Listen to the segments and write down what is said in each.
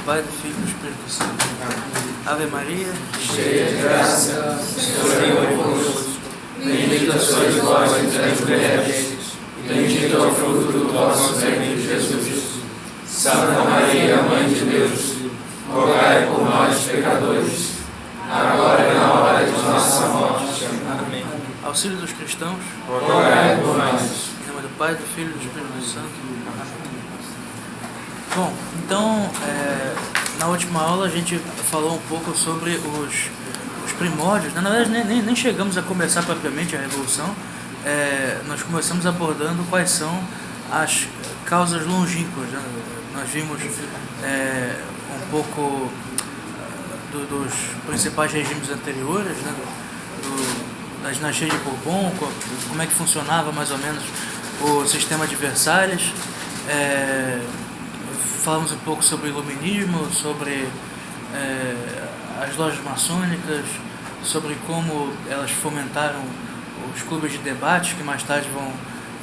Pai, do Filho e do Espírito Santo. Ave Maria, cheia de graça, o Senhor é convosco. Bendita sois vós entre as mulheres, e bendito é o fruto do vosso ventre, Jesus. Santa Maria, Mãe de Deus, rogai por nós, pecadores, agora e na hora de nossa morte. Amém. Auxílio dos cristãos, rogai por nós. Em nome do Pai, do Filho e do Espírito Santo. Amém. Bom, então, na última aula a gente falou um pouco sobre os primórdios. Na verdade, nem chegamos a começar propriamente a Revolução. Nós começamos abordando quais são as causas longínquas, né? Nós vimos um pouco dos principais regimes anteriores, né? Da dinastia de Bourbon, como é que funcionava mais ou menos o sistema de Versalhes. Falamos um pouco sobre o iluminismo, sobre as lojas maçônicas, sobre como elas fomentaram os clubes de debate, que mais tarde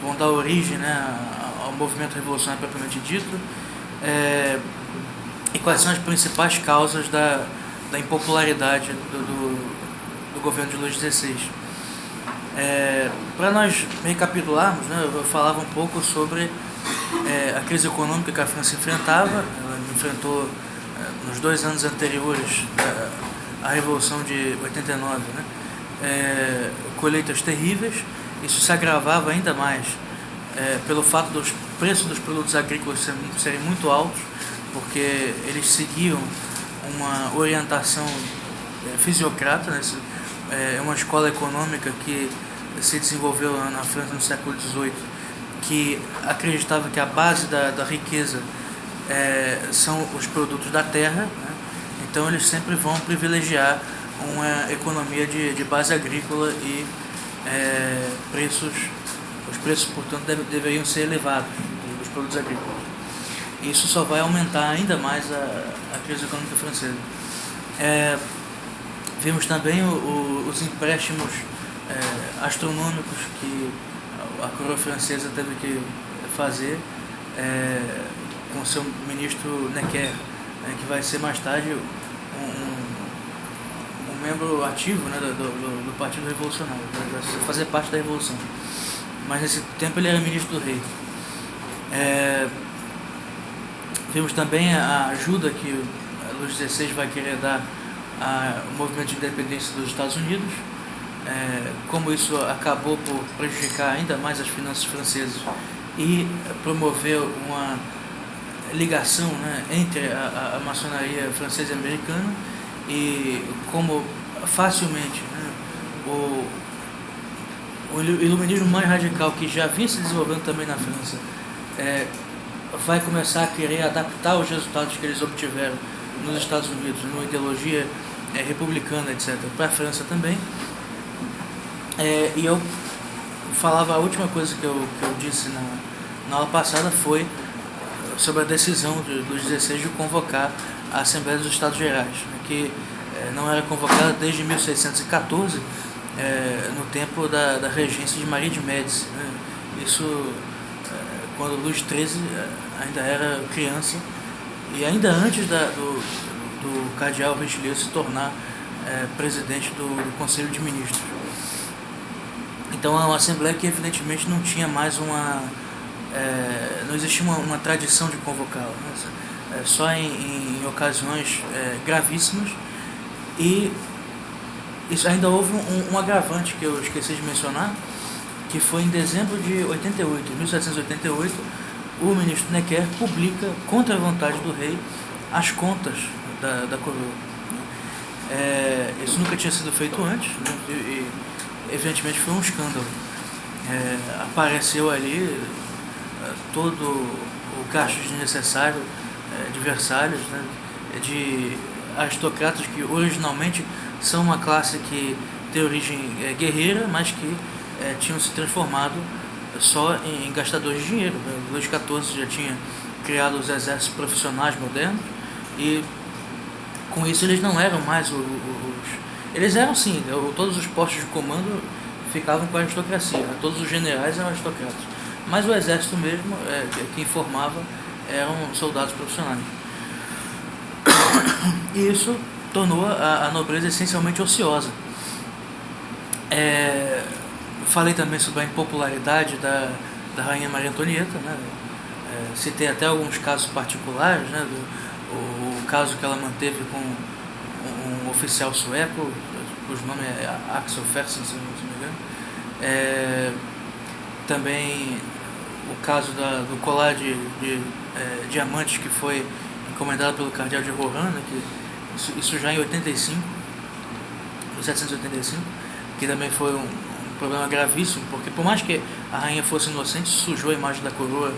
vão dar origem, né, ao movimento revolucionário propriamente dito, e quais são as principais causas da impopularidade do governo de Luís XVI. Para nós recapitularmos, né, eu falava um pouco sobre a crise econômica que a França enfrentava. Ela enfrentou nos 2 anos anteriores à Revolução de 89, né, colheitas terríveis. Isso se agravava ainda mais pelo fato dos preços dos produtos agrícolas serem muito altos, porque eles seguiam uma orientação fisiocrata, né? É uma escola econômica que se desenvolveu na França no século XVIII, que acreditava que a base da riqueza são os produtos da terra, né? Então eles sempre vão privilegiar uma economia de base agrícola e os preços, portanto, deveriam ser elevados dos produtos agrícolas. Isso só vai aumentar ainda mais a crise econômica francesa. Vimos também os empréstimos astronômicos que a coroa francesa teve que fazer com seu ministro Necker, que vai ser mais tarde um membro ativo, né, do Partido Revolucionário, vai fazer parte da Revolução. Mas nesse tempo ele era ministro do rei. Vimos também a ajuda que Luís XVI vai querer dar ao movimento de independência dos Estados Unidos, como isso acabou por prejudicar ainda mais as finanças francesas e promover uma ligação, né, entre a maçonaria francesa e americana, e como facilmente, né, o iluminismo mais radical, que já vinha se desenvolvendo também na França, vai começar a querer adaptar os resultados que eles obtiveram nos Estados Unidos, numa ideologia republicana, etc., para a França também. E eu falava, a última coisa que eu disse na aula passada foi sobre a decisão de Luís XVI de convocar a Assembleia dos Estados Gerais, né, que não era convocada desde 1614, no tempo da regência de Maria de Médici, né? Isso quando Luís XIII ainda era criança e ainda antes do cardeal Richelieu se tornar presidente do Conselho de Ministros. Então é uma Assembleia que evidentemente não tinha mais não existia uma tradição de convocá-la, né? Só em ocasiões gravíssimas. E isso ainda houve um agravante que eu esqueci de mencionar, que foi em dezembro de 1788, o ministro Necker publica, contra a vontade do rei, as contas da coroa. Isso nunca tinha sido feito antes, né? E evidentemente foi um escândalo. Apareceu ali todo o gasto desnecessário de Versalhes, né? De aristocratas que originalmente são uma classe que tem origem guerreira, mas que tinham se transformado só em gastadores de dinheiro. Luís XIV já tinha criado os exércitos profissionais modernos e com isso eles não eram mais eles eram sim, todos os postos de comando ficavam com a aristocracia, né? Todos os generais eram aristocratas, mas o exército mesmo, quem formava eram soldados profissionais. E isso tornou a nobreza essencialmente ociosa. Falei também sobre a impopularidade da Rainha Maria Antonieta, né? Citei até alguns casos particulares, né? O caso que ela manteve com um oficial sueco, cujo nome é Axel Fersen, se não me engano. Também o caso do colar de diamantes que foi encomendado pelo cardeal de Rohan, né? Isso já em 1785, que também foi um problema gravíssimo, porque por mais que a rainha fosse inocente, sujou a imagem da coroa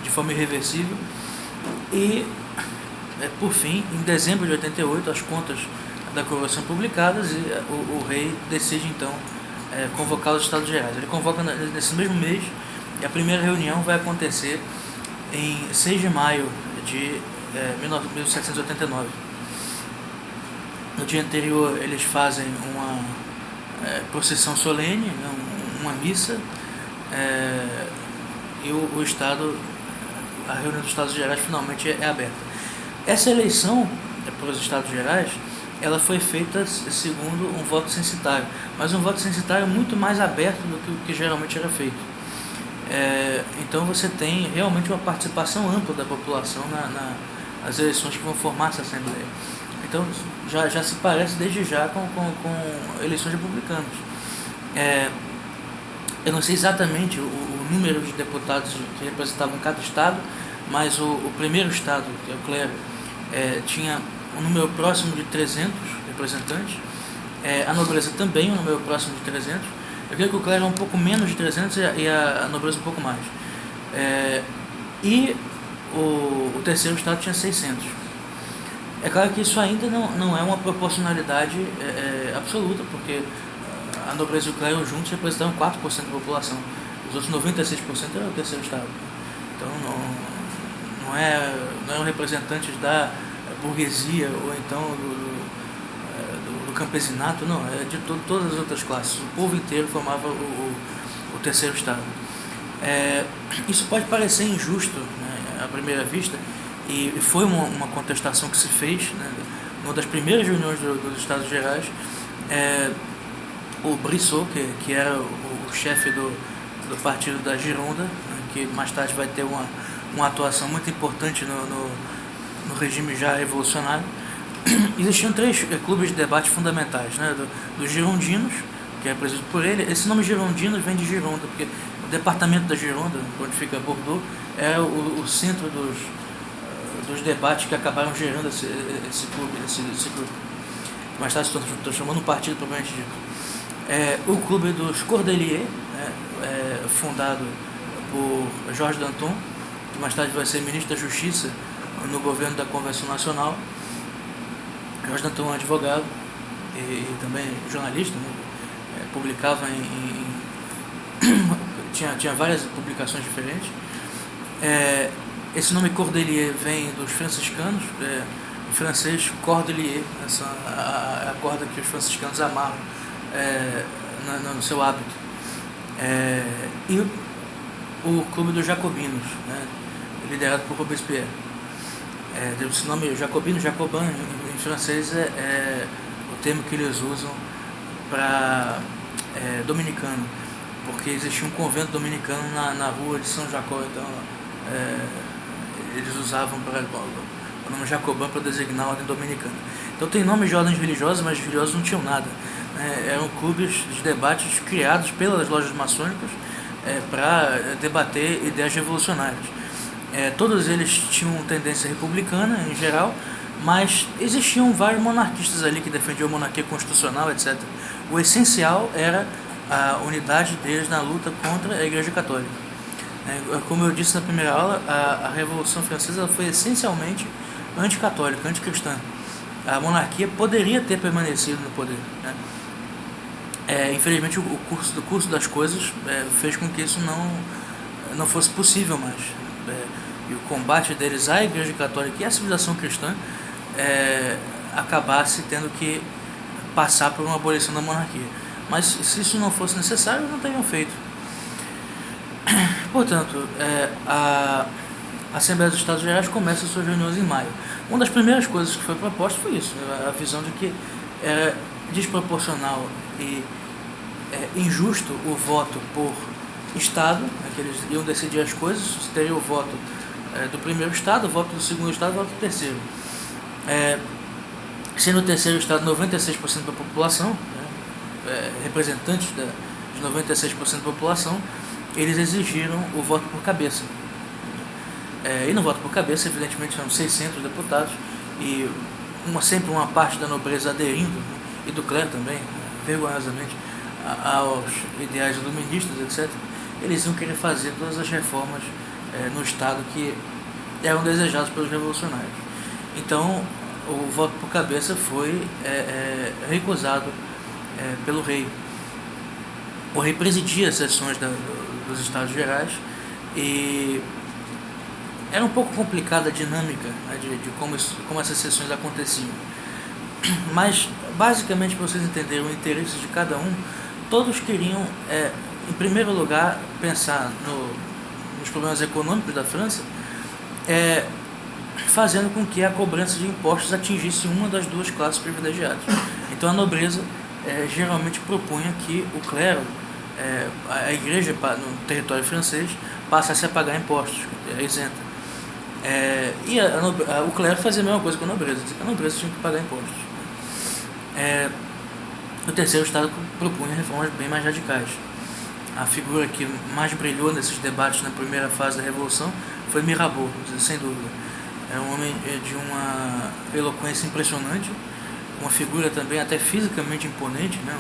de forma irreversível. E, por fim, em dezembro de 88, as contas da coroa são publicadas e o rei decide, então, convocar os Estados Gerais. Ele convoca nesse mesmo mês, e a primeira reunião vai acontecer em 6 de maio de 1789. No dia anterior, eles fazem uma procissão solene, né, uma missa, e o Estado, a reunião dos Estados Gerais finalmente é aberta. Essa eleição para os Estados Gerais, ela foi feita segundo um voto censitário, mas um voto censitário muito mais aberto do que o que geralmente era feito. Então você tem realmente uma participação ampla da população nas eleições que vão formar essa Assembleia. Então já se parece desde já com eleições republicanas. Eu não sei exatamente o número de deputados que representavam cada estado, mas o primeiro estado, que é o clero, tinha um número próximo de 300 representantes. A nobreza também um número próximo de 300. Eu creio que o clero é um pouco menos de 300 e a nobreza um pouco mais. E o terceiro estado tinha 600. É claro que isso ainda não é uma proporcionalidade absoluta, porque a nobreza e o clero juntos representavam 4% da população. Os outros 96% eram o terceiro estado. Então não eram representantes da burguesia ou então do campesinato, não, é de todas as outras classes. O povo inteiro formava o terceiro estado. Isso pode parecer injusto, né, à primeira vista, e foi uma contestação que se fez, né, numa das primeiras reuniões dos Estados Gerais. O Brissot, que era o chefe do partido da Gironda, né, que mais tarde vai ter uma atuação muito importante no regime já revolucionário. Existiam 3 clubes de debate fundamentais, né, dos girondinos, que é presidido por ele. Esse nome girondinos vem de Gironda, porque o departamento da Gironda, onde fica Bordeaux, é o centro dos debates que acabaram gerando esse clube. Mais tarde estou chamando um partido propriamente dito. O clube dos Cordeliers, né, fundado por Georges Danton, que mais tarde vai ser ministro da Justiça no governo da Convenção Nacional. Georges Danton é um advogado e também jornalista, né, publicava tinha várias publicações diferentes. Esse nome Cordelier vem dos franciscanos, em francês Cordelier, a corda que os franciscanos amarram no seu hábito. E o clube dos jacobinos, né, liderado por Robespierre. Esse nome Jacobin em francês é o termo que eles usam para dominicano, porque existia um convento dominicano na rua de São Jacó, então eles usavam o nome Jacobin para designar a ordem dominicana. Então tem nomes de ordens religiosas, mas os religiosos não tinham nada. Eram clubes de debates criados pelas lojas maçônicas para debater ideias revolucionárias. Todos eles tinham tendência republicana em geral, mas existiam vários monarquistas ali que defendiam a monarquia constitucional, etc. O essencial era a unidade deles na luta contra a Igreja Católica. Como eu disse na primeira aula, a Revolução Francesa foi essencialmente anticatólica, anticristã. A monarquia poderia ter permanecido no poder, né? Infelizmente o curso das coisas fez com que isso não fosse possível mais. E o combate deles à Igreja Católica e à civilização cristã acabasse tendo que passar por uma abolição da monarquia. Mas se isso não fosse necessário, não teriam feito. Portanto, a Assembleia dos Estados Gerais começa suas reuniões em maio. Uma das primeiras coisas que foi proposta foi isso, a visão de que era desproporcional e injusto o voto por Estado, né, que eles iam decidir as coisas, teria o voto do primeiro Estado, o voto do segundo Estado e o voto do terceiro. Sendo o terceiro Estado 96% da população, né, representantes de 96% da população, eles exigiram o voto por cabeça. E no voto por cabeça, evidentemente, são 600 deputados e sempre uma parte da nobreza aderindo, né, e do clero também, vergonhosamente, aos ideais iluministas, etc. Eles iam querer fazer todas as reformas no Estado que eram desejadas pelos revolucionários. Então, o voto por cabeça foi recusado pelo rei. O rei presidia as sessões dos Estados Gerais e era um pouco complicada a dinâmica, né, de como essas sessões aconteciam. Mas, basicamente, para vocês entenderem o interesse de cada um, todos queriam, em primeiro lugar, pensar nos problemas econômicos da França, fazendo com que a cobrança de impostos atingisse uma das duas classes privilegiadas. Então, a nobreza geralmente propunha que o clero, a igreja no território francês, passasse a pagar impostos, isenta. E o clero fazia a mesma coisa com a nobreza, dizia que a nobreza tinha que pagar impostos. O terceiro Estado propunha reformas bem mais radicais. A figura que mais brilhou nesses debates na primeira fase da Revolução foi Mirabeau, sem dúvida. É um homem de uma eloquência impressionante, uma figura também até fisicamente imponente, né?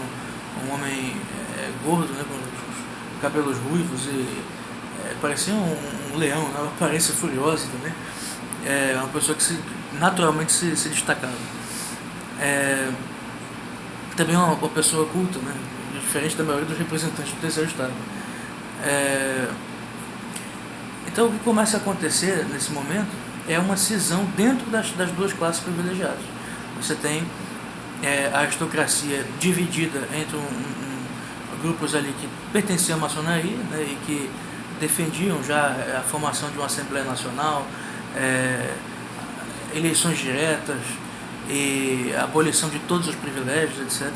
Um homem gordo, né? Com os cabelos ruivos e parecia um leão, né? Uma aparência furiosa também. É uma pessoa que naturalmente se destacava. Também uma pessoa culta, né? Diferente da maioria dos representantes do terceiro Estado. Então, o que começa a acontecer nesse momento é uma cisão dentro das duas classes privilegiadas. Você tem a aristocracia dividida entre grupos ali que pertenciam à maçonaria, né, e que defendiam já a formação de uma Assembleia Nacional, eleições diretas e a abolição de todos os privilégios, etc.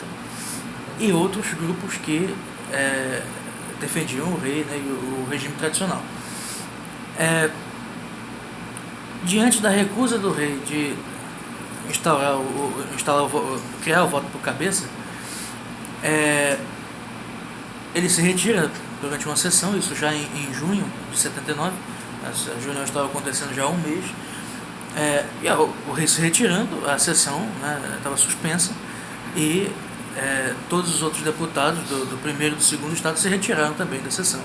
E outros grupos que defendiam o rei, né, e o regime tradicional. Diante da recusa do rei de criar o voto por cabeça, ele se retira durante uma sessão, isso já em junho de 79, a reunião estava acontecendo já há um mês, e o rei se retirando, a sessão estava suspensa e todos os outros deputados do primeiro e do segundo Estado se retiraram também da sessão.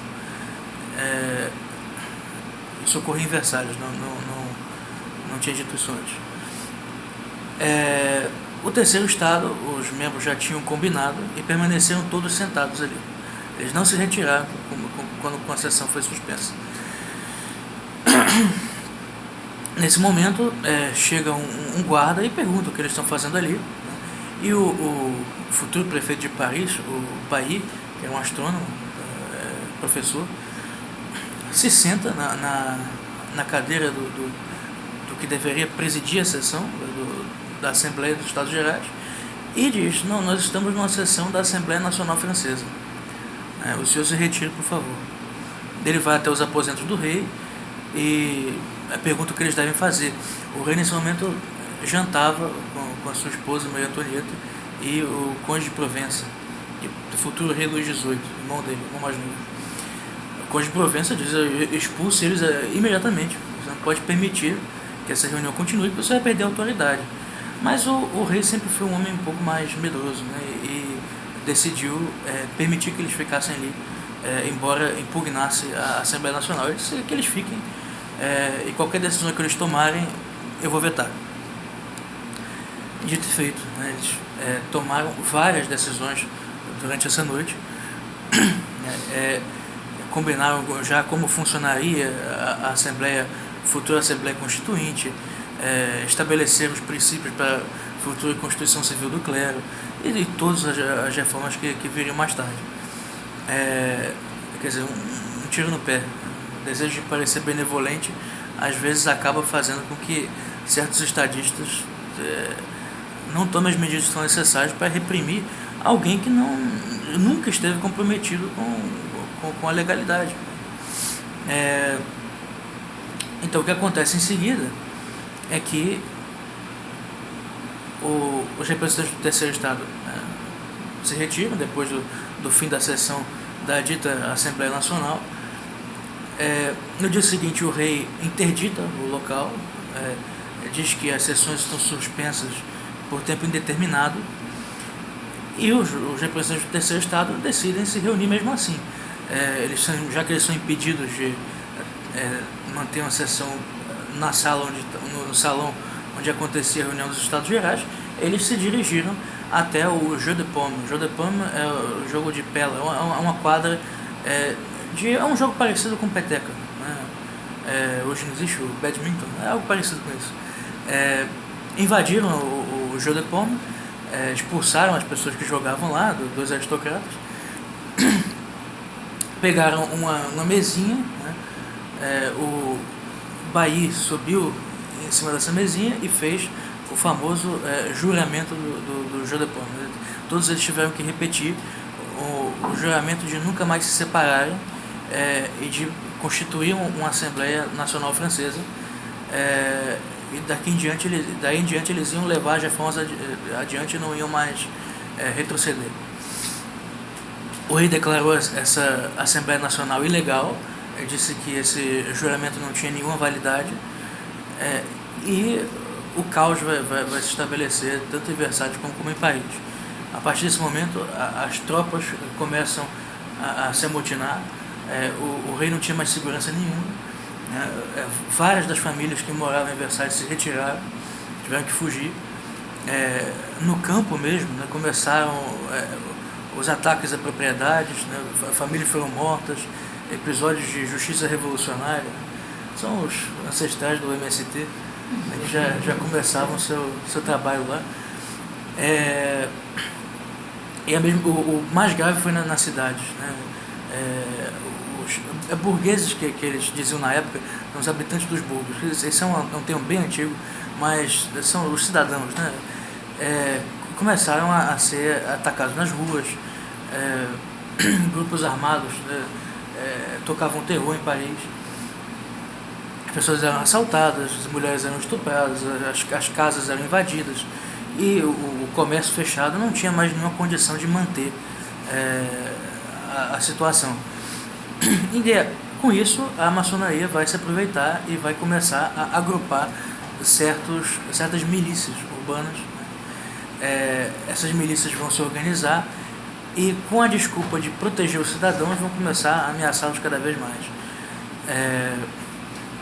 Isso ocorreu em Versalhes, não tinha dito isso antes. O terceiro Estado, os membros já tinham combinado e permaneceram todos sentados ali. Eles não se retiraram quando a sessão foi suspensa. Nesse momento, chega um guarda e pergunta o que eles estão fazendo ali. Né? E o futuro prefeito de Paris, o Bailly, que é um astrônomo, professor, se senta na cadeira do que deveria presidir a sessão da Assembleia dos Estados Gerais e diz: não, nós estamos numa sessão da Assembleia Nacional Francesa. O senhor se retira, por favor. Ele vai até os aposentos do rei e pergunta o que eles devem fazer. O rei, nesse momento, jantava com a sua esposa, Maria Antonieta, e o conde de Provença, o futuro rei Luís XVIII, irmão dele, irmão mais novo. O conde de Provença diz: expulse eles imediatamente. Você não pode permitir que essa reunião continue, porque você vai perder a autoridade. Mas o rei sempre foi um homem um pouco mais medroso, né, e decidiu permitir que eles ficassem ali, embora impugnasse a Assembleia Nacional. Ele disse que eles fiquem, e qualquer decisão que eles tomarem, eu vou vetar. Dito e feito, né, eles tomaram várias decisões durante essa noite, combinaram já como funcionaria a Assembleia, futura Assembleia Constituinte, estabeleceram os princípios para a futura Constituição Civil do Clero e todas as reformas que viriam mais tarde. Quer dizer, um tiro no pé, desejo de parecer benevolente, às vezes acaba fazendo com que certos estadistas não tomem as medidas que são necessárias para reprimir alguém que nunca esteve comprometido com a legalidade. Então o que acontece em seguida é que os representantes do terceiro estado se retiram depois do fim da sessão da dita Assembleia Nacional. No dia seguinte o rei interdita o local, diz que as sessões estão suspensas por tempo indeterminado, e os representantes do terceiro estado decidem se reunir mesmo assim. Já que eles são impedidos de manter uma sessão no salão onde acontecia a reunião dos Estados Gerais, eles se dirigiram até o Jeu de Paume. O Jeu de Paume é o jogo de pela, é uma quadra, é um jogo parecido com peteca, né? Hoje não existe o badminton, é algo parecido com isso. Invadiram o Jeu de Paume, expulsaram as pessoas que jogavam lá, dos aristocratas, pegaram uma mesinha, né? O Bailly subiu em cima dessa mesinha e fez o famoso juramento do Jeu de Paume. Todos eles tiveram que repetir o juramento de nunca mais se separarem e de constituir uma Assembleia Nacional Francesa, e daí em diante eles iam levar as reformas adiante e não iam mais retroceder. O rei declarou essa Assembleia Nacional ilegal, disse que esse juramento não tinha nenhuma validade, e o caos vai se estabelecer tanto em Versalhes como em Paris. A partir desse momento, as tropas começam a se amotinar, o rei não tinha mais segurança nenhuma, várias das famílias que moravam em Versalhes se retiraram, tiveram que fugir. No campo mesmo, né, começaram os ataques a propriedades, né, famílias foram mortas, episódios de justiça revolucionária, são os ancestrais do MST, né, que já começavam seu trabalho lá. O mais grave foi nas cidades, né? Os burgueses que eles diziam na época, os habitantes dos burgos, esse é um termo bem antigo, mas são os cidadãos, né? Começaram a ser atacados nas ruas, grupos armados, né? Tocavam terror em Paris, as pessoas eram assaltadas, as mulheres eram estupradas, as casas eram invadidas, e o comércio fechado não tinha mais nenhuma condição de manter a situação. Com isso, a maçonaria vai se aproveitar e vai começar a agrupar certas milícias urbanas. Essas milícias vão se organizar e, com a desculpa de proteger os cidadãos, vão começar a ameaçá-los cada vez mais.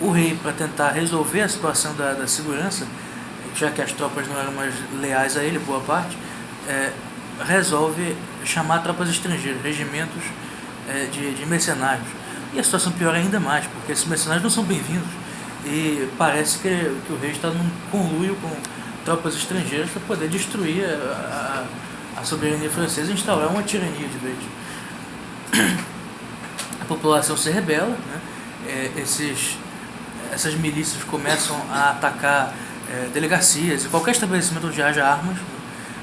O rei, para tentar resolver a situação da segurança, já que as tropas não eram mais leais a ele, boa parte, resolve chamar tropas estrangeiras, regimentos de mercenários. E a situação piora ainda mais, porque esses mercenários não são bem-vindos e parece que o rei está num conluio com tropas estrangeiras para poder destruir a soberania francesa e instaurar uma tirania de vez. A população se rebela, né? Essas milícias começam a atacar delegacias e qualquer estabelecimento onde haja armas, né,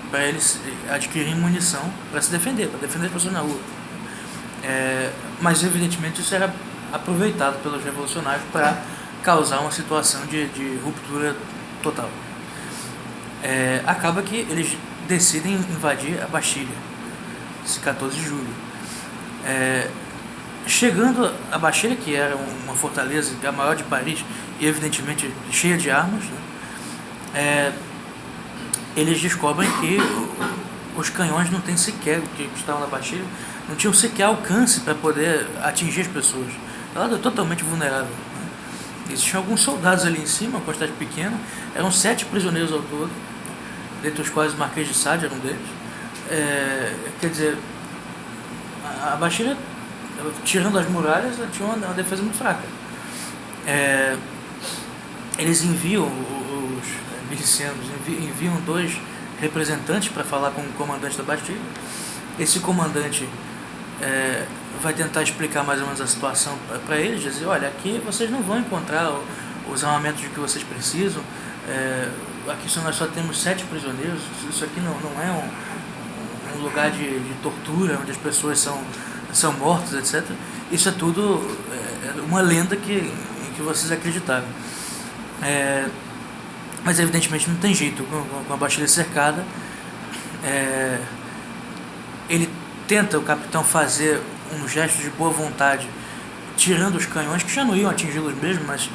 para eles adquirirem munição para se defender, para defender as pessoas na rua. Mas evidentemente isso era aproveitado pelos revolucionários para causar uma situação de ruptura total. Acaba que eles decidem invadir a Bastilha, esse 14 de julho. Chegando a Bastilha, que era uma fortaleza, a maior de Paris, e evidentemente cheia de armas, né, eles descobrem que os canhões não têm sequer, que estavam na Bastilha, não tinham sequer alcance para poder atingir as pessoas. Ela era totalmente vulnerável, né? Existiam alguns soldados ali em cima, uma quantidade pequena, eram 7 prisioneiros ao todo, dentre os quais o Marquês de Sade era um deles. Quer dizer, a Bastilha, tirando as muralhas, tinha uma defesa muito fraca. Eles enviam, os milicianos enviam 2 representantes para falar com o comandante da Bastilha. Esse comandante vai tentar explicar mais ou menos a situação para eles, dizer, olha, aqui vocês não vão encontrar os armamentos de que vocês precisam. Aqui nós só temos 7 prisioneiros. Isso aqui não é um lugar de tortura, onde as pessoas são mortas, etc. Isso é tudo uma lenda em que vocês acreditaram. Mas evidentemente não tem jeito. Com a Bastilha cercada, o capitão, fazer um gesto de boa vontade, tirando os canhões, que já não iam atingi-los mesmo, mas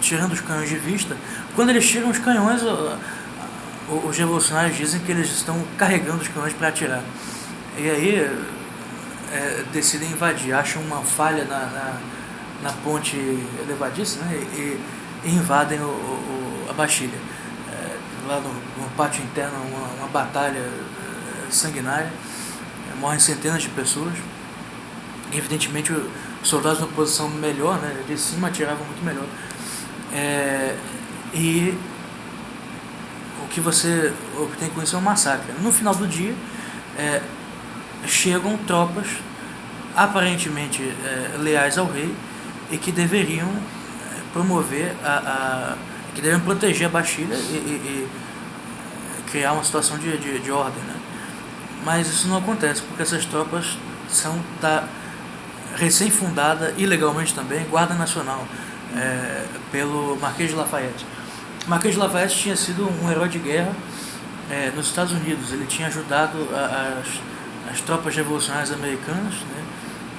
tirando os canhões de vista. Quando eles tiram os canhões, os revolucionários dizem que eles estão carregando os canhões para atirar. E aí decidem invadir, acham uma falha na ponte elevadiça, né, e invadem a Bastilha. Lá no pátio interno, uma batalha sanguinária, morrem centenas de pessoas. E, evidentemente, os soldados na posição melhor, né, de cima, atiravam muito melhor. E o que você obtém com isso é um massacre. No final do dia, chegam tropas aparentemente leais ao rei e que deveriam promover que deveriam proteger a Bastilha e criar uma situação de ordem, né? Mas isso não acontece, porque essas tropas são da recém-fundada, ilegalmente também, Guarda Nacional, pelo Marquês de Lafayette. O Marquês de Lafayette tinha sido um herói de guerra nos Estados Unidos. Ele tinha ajudado as tropas revolucionárias americanas,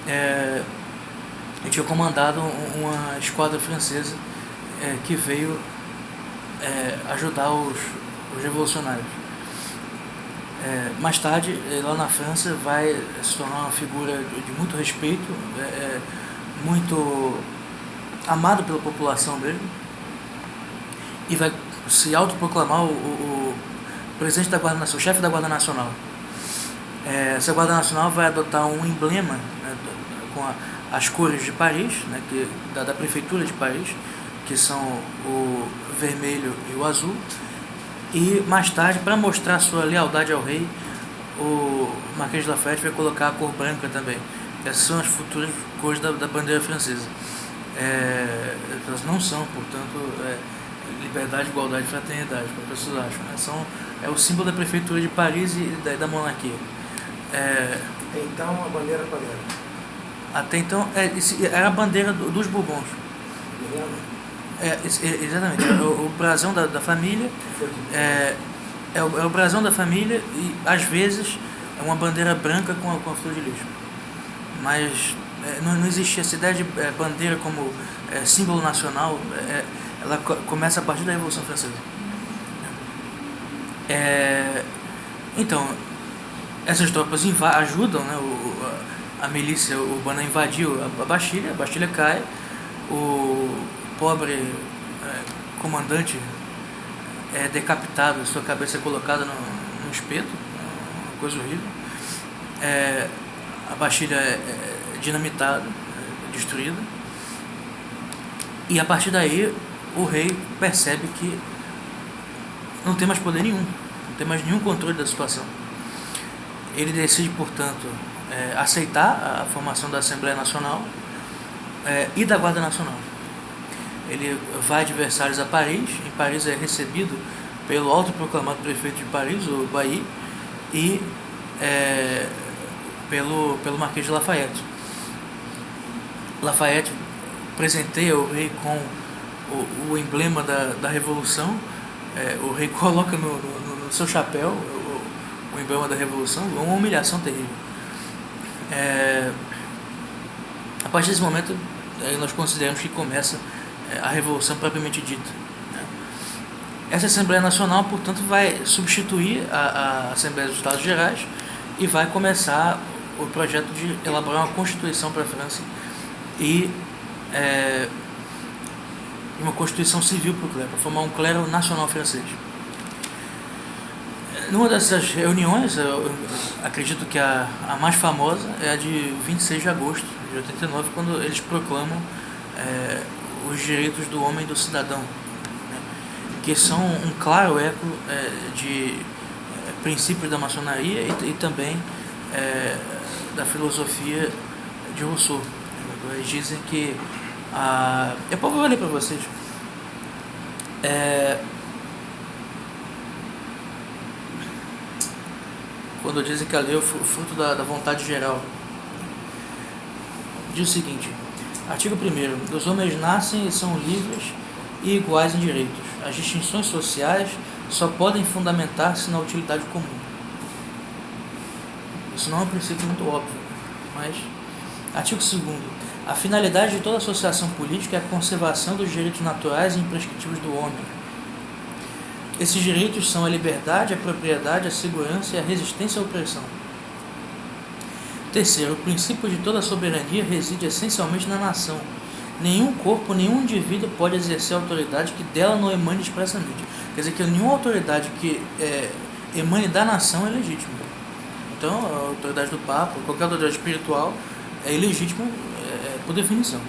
né? E tinha comandado uma esquadra francesa que veio ajudar os revolucionários. Mais tarde, lá na França, vai se tornar uma figura de muito respeito, muito amado pela população dele, e vai se autoproclamar o presidente da Guarda Nacional, o chefe da Guarda Nacional. Essa Guarda Nacional vai adotar um emblema, né, com as cores de Paris, né, da prefeitura de Paris, que são o vermelho e o azul. E mais tarde, para mostrar sua lealdade ao rei, o Marquês de Lafayette vai colocar a cor branca também. Essas são as futuras cores da bandeira francesa. Elas não são, portanto, liberdade, igualdade e fraternidade, como as pessoas acham, né? É o símbolo da prefeitura de Paris e da monarquia. Então a bandeira qual era? Até então era a bandeira dos Bourbons. Exatamente. O brasão da família é o brasão da família, e às vezes é uma bandeira branca com a flor de lis. Mas não existia essa ideia de bandeira como símbolo nacional. Ela começa a partir da Revolução Francesa. Então, essas tropas ajudam, né, a milícia urbana a invadir a Bastilha cai, o pobre comandante é decapitado, sua cabeça é colocada no espeto, uma coisa horrível. A Bastilha é dinamitada, destruída, e a partir daí o rei percebe que não tem mais poder nenhum, não tem mais nenhum controle da situação. Ele decide, portanto, aceitar a formação da Assembleia Nacional e da Guarda Nacional. Ele vai de Versalhes a Paris. Em Paris é recebido pelo autoproclamado prefeito de Paris, o Bailly, e pelo Marquês de Lafayette. Lafayette presenteia o rei com o emblema da Revolução. O rei coloca no seu chapéu o emblema da Revolução. Uma humilhação terrível. A partir desse momento, nós consideramos que começa a Revolução propriamente dita. Essa Assembleia Nacional, portanto, vai substituir a Assembleia dos Estados Gerais e vai começar o projeto de elaborar uma Constituição para a França e uma Constituição civil para o clero, para formar um clero nacional francês. Numa dessas reuniões, eu acredito que a mais famosa é a de 26 de agosto de 89, quando eles proclamam os direitos do homem e do cidadão, né, que são um claro eco de princípios da maçonaria e também da filosofia de Rousseau. Eles dizem que eu vou ler para vocês Quando dizem que a lei é o fruto da vontade geral, diz o seguinte: artigo 1º. Os homens nascem e são livres e iguais em direitos. As distinções sociais só podem fundamentar-se na utilidade comum. Isso não é um princípio muito óbvio, mas... Artigo 2º. A finalidade de toda associação política é a conservação dos direitos naturais e imprescritíveis do homem. Esses direitos são a liberdade, a propriedade, a segurança e a resistência à opressão. Terceiro, o princípio de toda soberania reside essencialmente na nação. Nenhum corpo, nenhum indivíduo pode exercer autoridade que dela não emane expressamente. Quer dizer que nenhuma autoridade que emane da nação é legítima. Então, a autoridade do Papa, qualquer autoridade espiritual, é ilegítima por definição.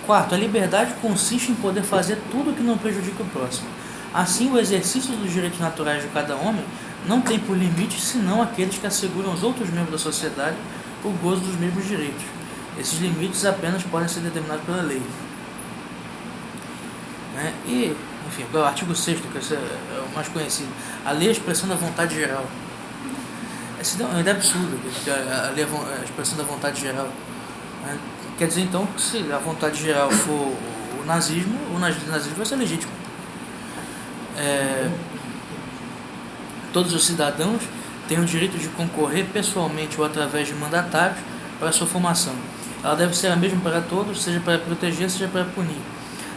Quarto, a liberdade consiste em poder fazer tudo o que não prejudica o próximo. Assim, o exercício dos direitos naturais de cada homem não tem por limite senão aqueles que asseguram aos outros membros da sociedade o gozo dos mesmos direitos. Esses limites apenas podem ser determinados pela lei. E, enfim, o artigo 6º, que esse é o mais conhecido, a lei é a expressão da vontade geral. Essa é uma ideia absurda, a lei é a expressão da vontade geral. Quer dizer, então, que se a vontade geral for o nazismo vai ser legítimo. Todos os cidadãos têm o direito de concorrer pessoalmente ou através de mandatários para a sua formação. Ela deve ser a mesma para todos, seja para proteger, seja para punir.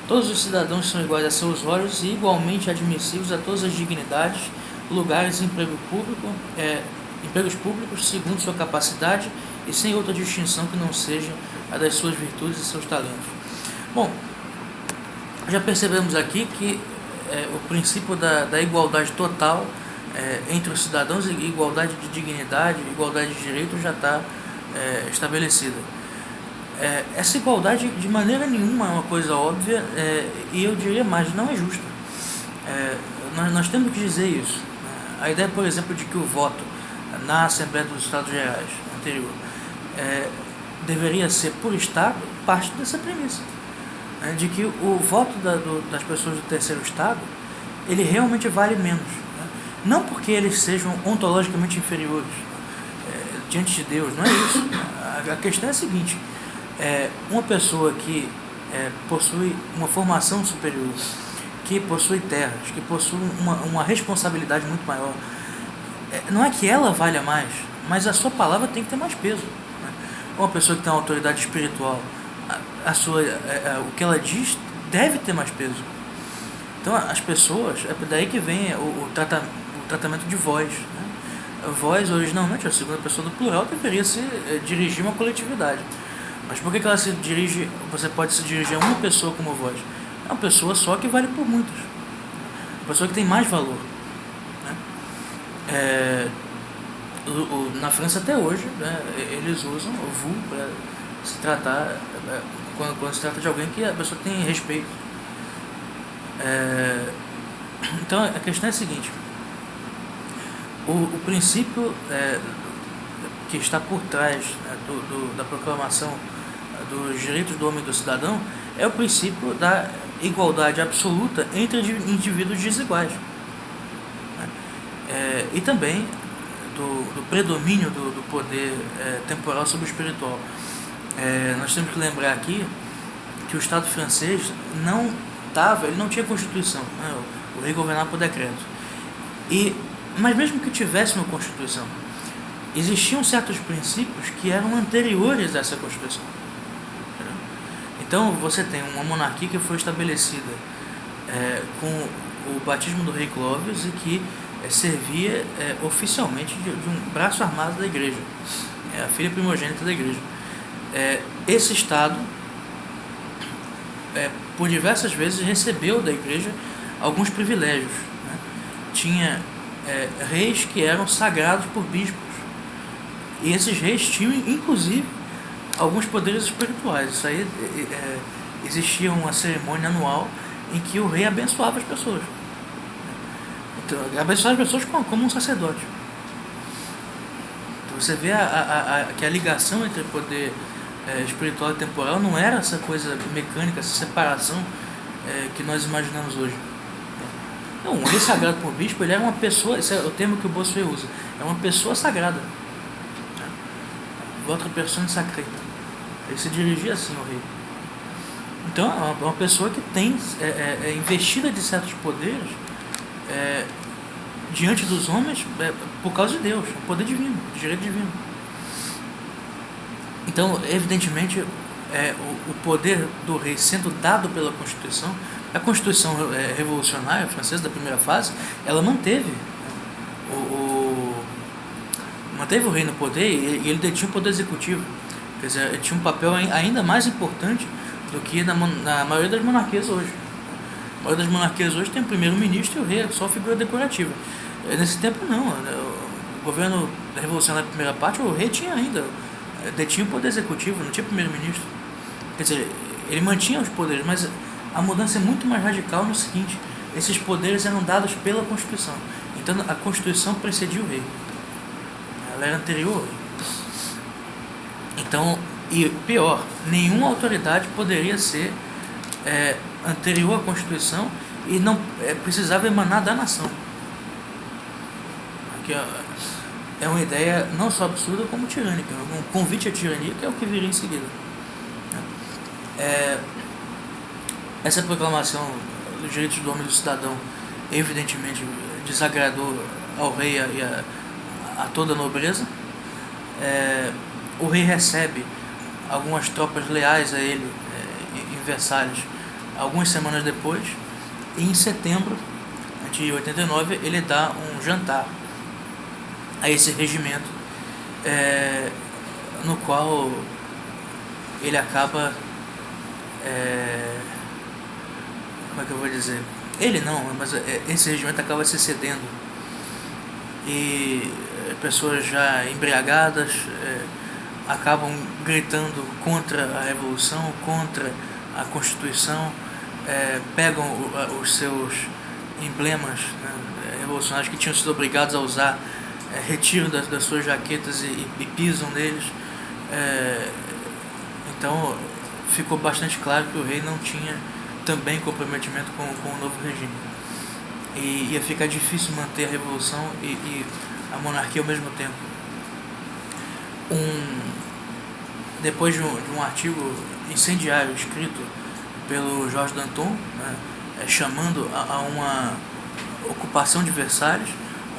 Todos os cidadãos são iguais a seus olhos e igualmente admissíveis a todas as dignidades, lugares e empregos públicos segundo sua capacidade e sem outra distinção que não seja a das suas virtudes e seus talentos. Bom, já percebemos aqui que o princípio da igualdade total entre os cidadãos e igualdade de dignidade, igualdade de direitos já está estabelecida. Essa igualdade de maneira nenhuma é uma coisa óbvia e eu diria mais, não é justa. Nós temos que dizer isso. A ideia, por exemplo, de que o voto na Assembleia dos Estados Gerais anterior deveria ser por Estado, parte dessa premissa, de que o voto das pessoas do terceiro Estado, ele realmente vale menos, não porque eles sejam ontologicamente inferiores diante de Deus, não é isso. A questão é a seguinte: uma pessoa que possui uma formação superior, que possui terras, que possui uma responsabilidade muito maior, não é que ela valha mais, mas a sua palavra tem que ter mais peso. Uma pessoa que tem uma autoridade espiritual, o que ela diz deve ter mais peso. Então, as pessoas, é daí que vem o tratamento de voz. Voz, originalmente, a segunda pessoa do plural deveria se dirigir a uma coletividade. Mas por que ela se dirige? Você pode se dirigir a uma pessoa como voz. É uma pessoa só que vale por muitas. Uma pessoa que tem mais valor. Na França até hoje, eles usam o vous para se tratar, quando se trata de alguém que a pessoa tem respeito. Então a questão é a seguinte: o princípio que está por trás da proclamação dos direitos do homem e do cidadão é o princípio da igualdade absoluta entre indivíduos desiguais, e também do predomínio do poder temporal sobre o espiritual. Nós temos que lembrar aqui que o Estado francês ele não tinha Constituição, o rei governava por decreto. Mas mesmo que tivesse uma Constituição, existiam certos princípios que eram anteriores a essa Constituição. Então você tem uma monarquia que foi estabelecida com o batismo do rei Clovis e que servia oficialmente de um braço armado da igreja, a filha primogênita da igreja. Esse Estado, por diversas vezes, recebeu da igreja alguns privilégios. Tinha reis que eram sagrados por bispos, e esses reis tinham, inclusive, alguns poderes espirituais. Isso aí, existia uma cerimônia anual em que o rei abençoava as pessoas. Então, abençoar as pessoas como um sacerdote. Então, você vê que a ligação entre poder espiritual e temporal não era essa coisa mecânica, essa separação que nós imaginamos hoje. Não, um rei sagrado por bispo, ele era uma pessoa, esse é o termo que o Bossuet usa, é uma pessoa sagrada. Outra pessoa sacrée. Ele se dirigia assim ao rei. Então é uma pessoa que tem investida de certos poderes diante dos homens por causa de Deus, o poder divino, o direito divino. Então, evidentemente, o poder do rei sendo dado pela Constituição, a Constituição revolucionária francesa da primeira fase, ela manteve o rei no poder e ele detinha o poder executivo. Quer dizer, ele tinha um papel ainda mais importante do que na maioria das monarquias hoje. A maioria das monarquias hoje tem o primeiro-ministro e o rei é só figura decorativa. Nesse tempo não, o governo revolucionário da primeira parte, o rei detinha o poder executivo, não tinha primeiro-ministro. Quer dizer, ele mantinha os poderes, mas a mudança é muito mais radical no seguinte: esses poderes eram dados pela Constituição. Então a Constituição precedia o rei, ela era anterior ao rei. Então, e pior, nenhuma autoridade poderia ser anterior à Constituição e não precisava emanar da nação. Aqui, é uma ideia não só absurda como tirânica, um convite à tirania, que é o que viria em seguida. Essa proclamação dos direitos do homem e do cidadão evidentemente desagradou ao rei e a toda a nobreza. O rei recebe algumas tropas leais a ele em Versalhes algumas semanas depois, e em setembro de 89 ele dá um jantar a esse regimento, no qual ele acaba, como é que eu vou dizer, ele não, mas esse regimento acaba se cedendo, e pessoas já embriagadas acabam gritando contra a revolução, contra a Constituição, pegam os seus emblemas, né, revolucionários que tinham sido obrigados a usar, retiram das suas jaquetas e pisam neles. Então ficou bastante claro que o rei não tinha também comprometimento com o novo regime, e ia ficar difícil manter a revolução e a monarquia ao mesmo tempo. Depois de um artigo incendiário escrito pelo Georges Danton, né, chamando a uma ocupação de Versalhes,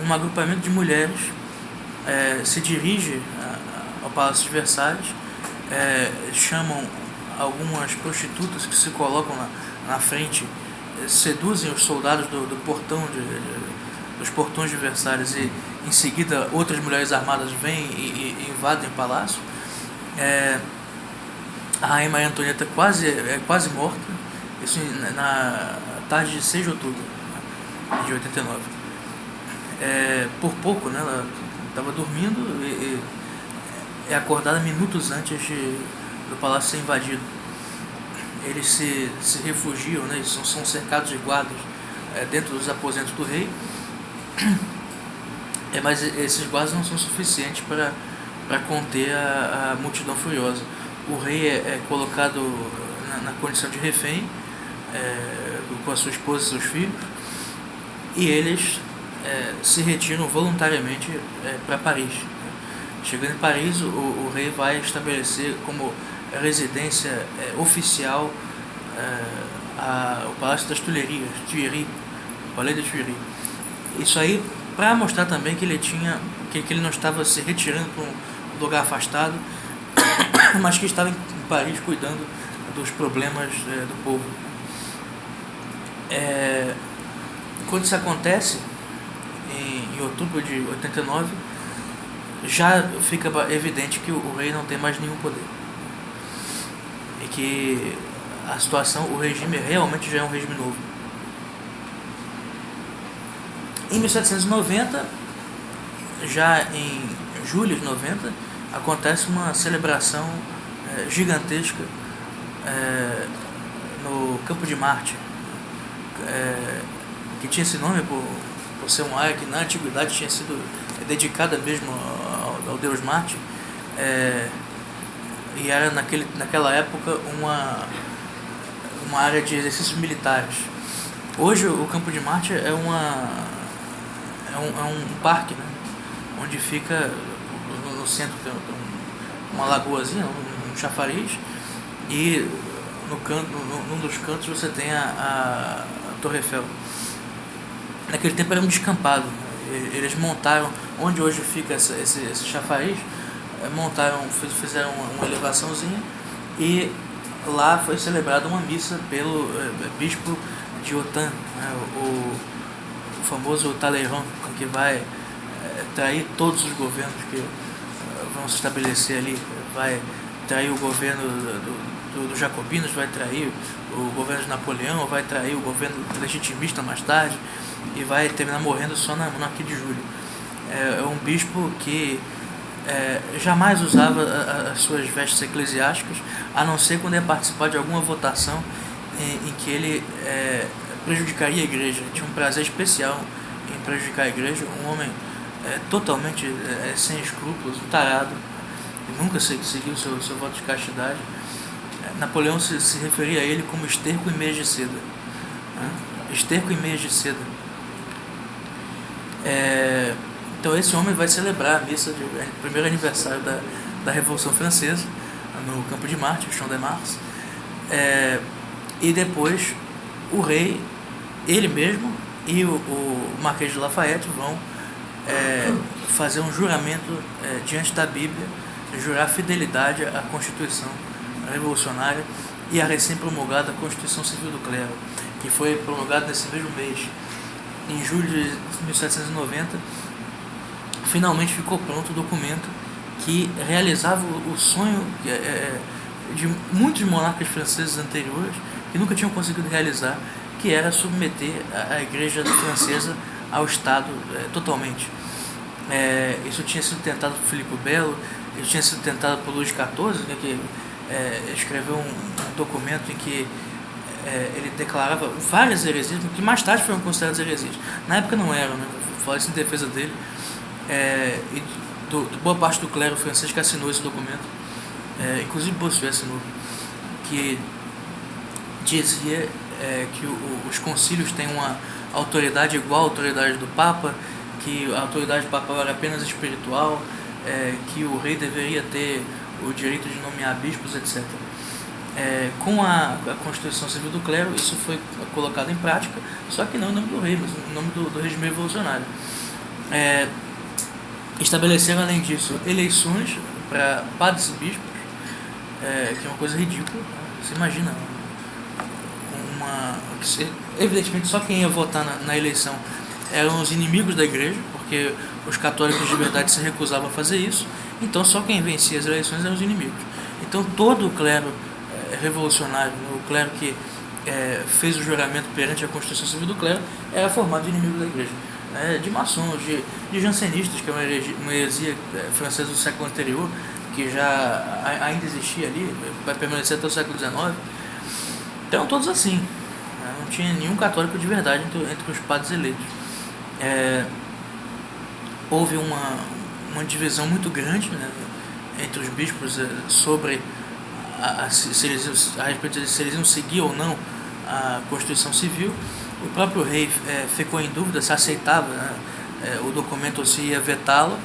um agrupamento de mulheres se dirige ao Palácio de Versalhes, chamam algumas prostitutas que se colocam na frente, seduzem os soldados do portão dos portões de Versalhes, e em seguida outras mulheres armadas vêm e invadem o palácio. A Rainha Maria Antonieta é quase morta, isso na tarde de 6 de outubro de 89. Por pouco, né, ela estava dormindo e é acordada minutos antes do palácio ser invadido. Eles se refugiam, né, eles são cercados de guardas dentro dos aposentos do rei, mas esses guardas não são suficientes para conter a multidão furiosa. O rei é colocado na condição de refém, com a sua esposa e seus filhos, e eles se retiram voluntariamente para Paris. Chegando em Paris, o rei vai estabelecer como residência oficial o Palácio das Tuileries, o Palais de Tuileries. Isso aí para mostrar também que ele não estava se retirando para um lugar afastado, mas que estava em Paris cuidando dos problemas do povo. Quando isso acontece, em outubro de 89, já fica evidente que o rei não tem mais nenhum poder, e que a situação, o regime realmente já é um regime novo. Em 1790, já em julho de 90, acontece uma celebração gigantesca no Campo de Marte, que tinha esse nome por ser uma área que na antiguidade tinha sido dedicada mesmo ao deus Marte, e era naquela época uma área de exercícios militares. Hoje o Campo de Marte é um parque, né? Onde fica no centro tem uma lagoazinha, um chafariz, e num dos cantos você tem a Torre Eiffel. Naquele tempo era um descampado. Eles montaram, onde hoje fica esse chafariz, fizeram uma elevaçãozinha, e lá foi celebrada uma missa pelo bispo de Autun, né, o famoso Talleyrand, que vai trair todos os governos que vão se estabelecer ali. Vai trair o governo dos jacobinos, vai trair o governo de Napoleão, vai trair o governo legitimista mais tarde, e vai terminar morrendo só na monarquia de Júlio. É um bispo que jamais usava as suas vestes eclesiásticas, a não ser quando ia participar de alguma votação em que ele prejudicaria a igreja. Tinha um prazer especial em prejudicar a igreja. Um homem totalmente sem escrúpulos, um tarado, e nunca seguiu seu voto de castidade. Napoleão se referia a ele como esterco e meias de seda, né? Esterco e meias de seda. Então esse homem vai celebrar a missa de primeiro aniversário da Revolução Francesa no Campo de Marte, Champ de Mars, e depois o rei, ele mesmo, e o Marquês de Lafayette vão fazer um juramento diante da Bíblia, jurar fidelidade à Constituição Revolucionária e à recém-promulgada Constituição Civil do Clero, que foi promulgada nesse mesmo mês. Em julho de 1790, finalmente ficou pronto o documento que realizava o sonho de muitos monarcas franceses anteriores que nunca tinham conseguido realizar, que era submeter a Igreja francesa ao Estado totalmente. Isso tinha sido tentado por Filipe Belo, isso tinha sido tentado por Luís XIV, né, que escreveu um documento em que ele declarava várias heresias, que mais tarde foram consideradas heresias. Na época não eram, né? Vou falar isso em defesa dele. E boa parte do clero francês que assinou esse documento, inclusive Bossuet assinou, que dizia que os concílios têm uma autoridade igual à autoridade do Papa, que a autoridade papal era apenas espiritual, que o rei deveria ter o direito de nomear bispos, etc. Com a Constituição Civil do Clero, isso foi colocado em prática, só que não em nome do rei, mas em nome do regime revolucionário. Estabeleceram, além disso, eleições para padres e bispos, que é uma coisa ridícula. Você imagina, evidentemente só quem ia votar na eleição eram os inimigos da igreja, porque os católicos de verdade se recusavam a fazer isso, então só quem vencia as eleições eram os inimigos. Então todo o clero revolucionário, o clero que fez o juramento perante a Constituição Civil do Clero, era formado de inimigos da igreja, de maçons, de jansenistas, que é uma heresia francesa do século anterior, que já ainda existia ali, vai permanecer até o século XIX. Então todos assim, não tinha nenhum católico de verdade entre os padres eleitos. Houve uma divisão muito grande, né, entre os bispos sobre a respeito de se eles iam seguir ou não a Constituição Civil. O próprio rei ficou em dúvida se aceitava, né, o documento ou se ia vetá-lo.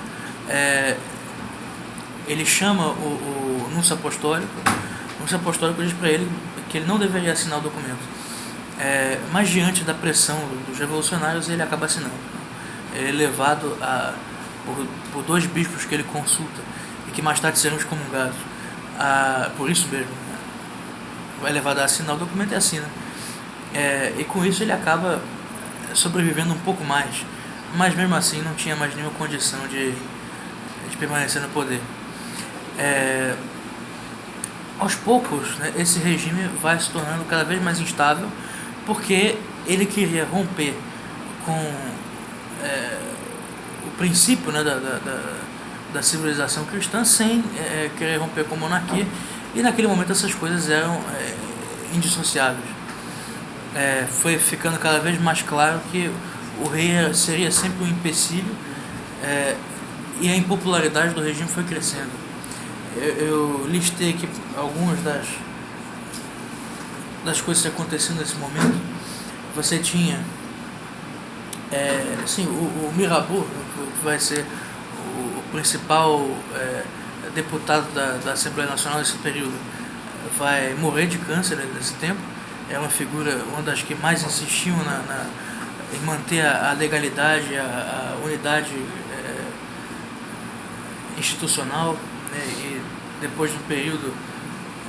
Ele chama o núncio apostólico. O núncio apostólico diz para ele que ele não deveria assinar o documento, mas diante da pressão dos revolucionários ele acaba assinando. Ele é levado por dois bispos que ele consulta e que mais tarde serão excomungados. Por isso mesmo, vai levado a assinar o documento e assina. E com isso ele acaba sobrevivendo um pouco mais, mas mesmo assim não tinha mais nenhuma condição de permanecer no poder. Aos poucos, né, esse regime vai se tornando cada vez mais instável, porque ele queria romper com o princípio, né, da civilização cristã, sem querer romper com a monarquia, e naquele momento essas coisas eram indissociáveis. Foi ficando cada vez mais claro que o rei seria sempre um empecilho, e a impopularidade do regime foi crescendo. Eu listei aqui algumas das coisas que aconteciam nesse momento, você tinha assim, o Mirabeau, que vai ser o principal deputado da Assembleia Nacional nesse período, vai morrer de câncer nesse tempo. É uma figura, uma das que mais insistiu em manter a legalidade, a unidade institucional, né? E depois de um período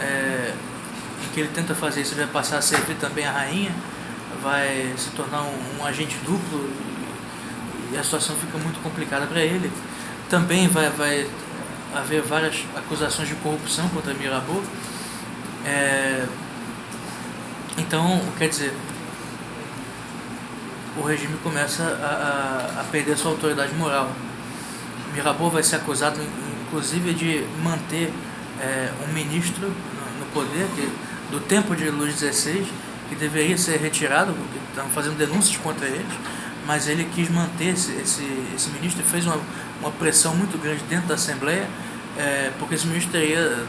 em que ele tenta fazer isso, ele vai passar a servir também a rainha, vai se tornar um agente duplo e a situação fica muito complicada para ele. Também vai haver várias acusações de corrupção contra Mirabeau. Então, quer dizer, o regime começa a perder sua autoridade moral. Mirabeau vai ser acusado, inclusive, de manter um ministro no poder do tempo de Luís XVI, que deveria ser retirado, porque estavam fazendo denúncias contra eles, mas ele quis manter esse ministro e fez uma pressão muito grande dentro da Assembleia, porque esse ministro teria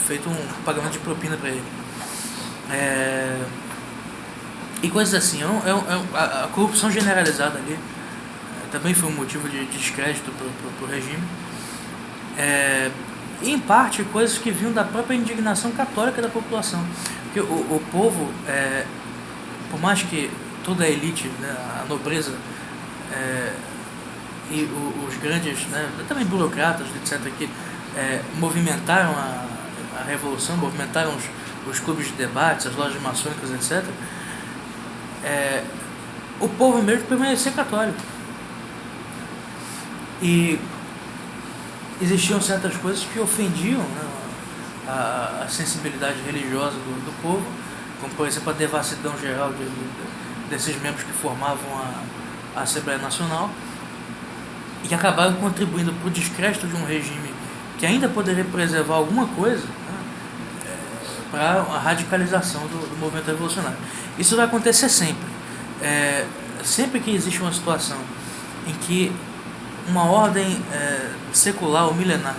feito um pagamento de propina para ele. E coisas assim. A corrupção generalizada ali também foi um motivo de descrédito para o regime. E em parte coisas que vinham da própria indignação católica da população. Porque o povo, por mais que toda a elite, né, a nobreza e os grandes, né, também burocratas, etc., que movimentaram a revolução, movimentaram os clubes de debates, as lojas maçônicas, etc., o povo mesmo permanecia católico. E existiam certas coisas que ofendiam, né, a sensibilidade religiosa do povo, como, por exemplo, a devassidão geral desses membros que formavam a Assembleia Nacional, e que acabaram contribuindo para o descrédito de um regime que ainda poderia preservar alguma coisa, né, para a radicalização do movimento revolucionário. Isso vai acontecer sempre. Sempre que existe uma situação em que uma ordem secular ou milenar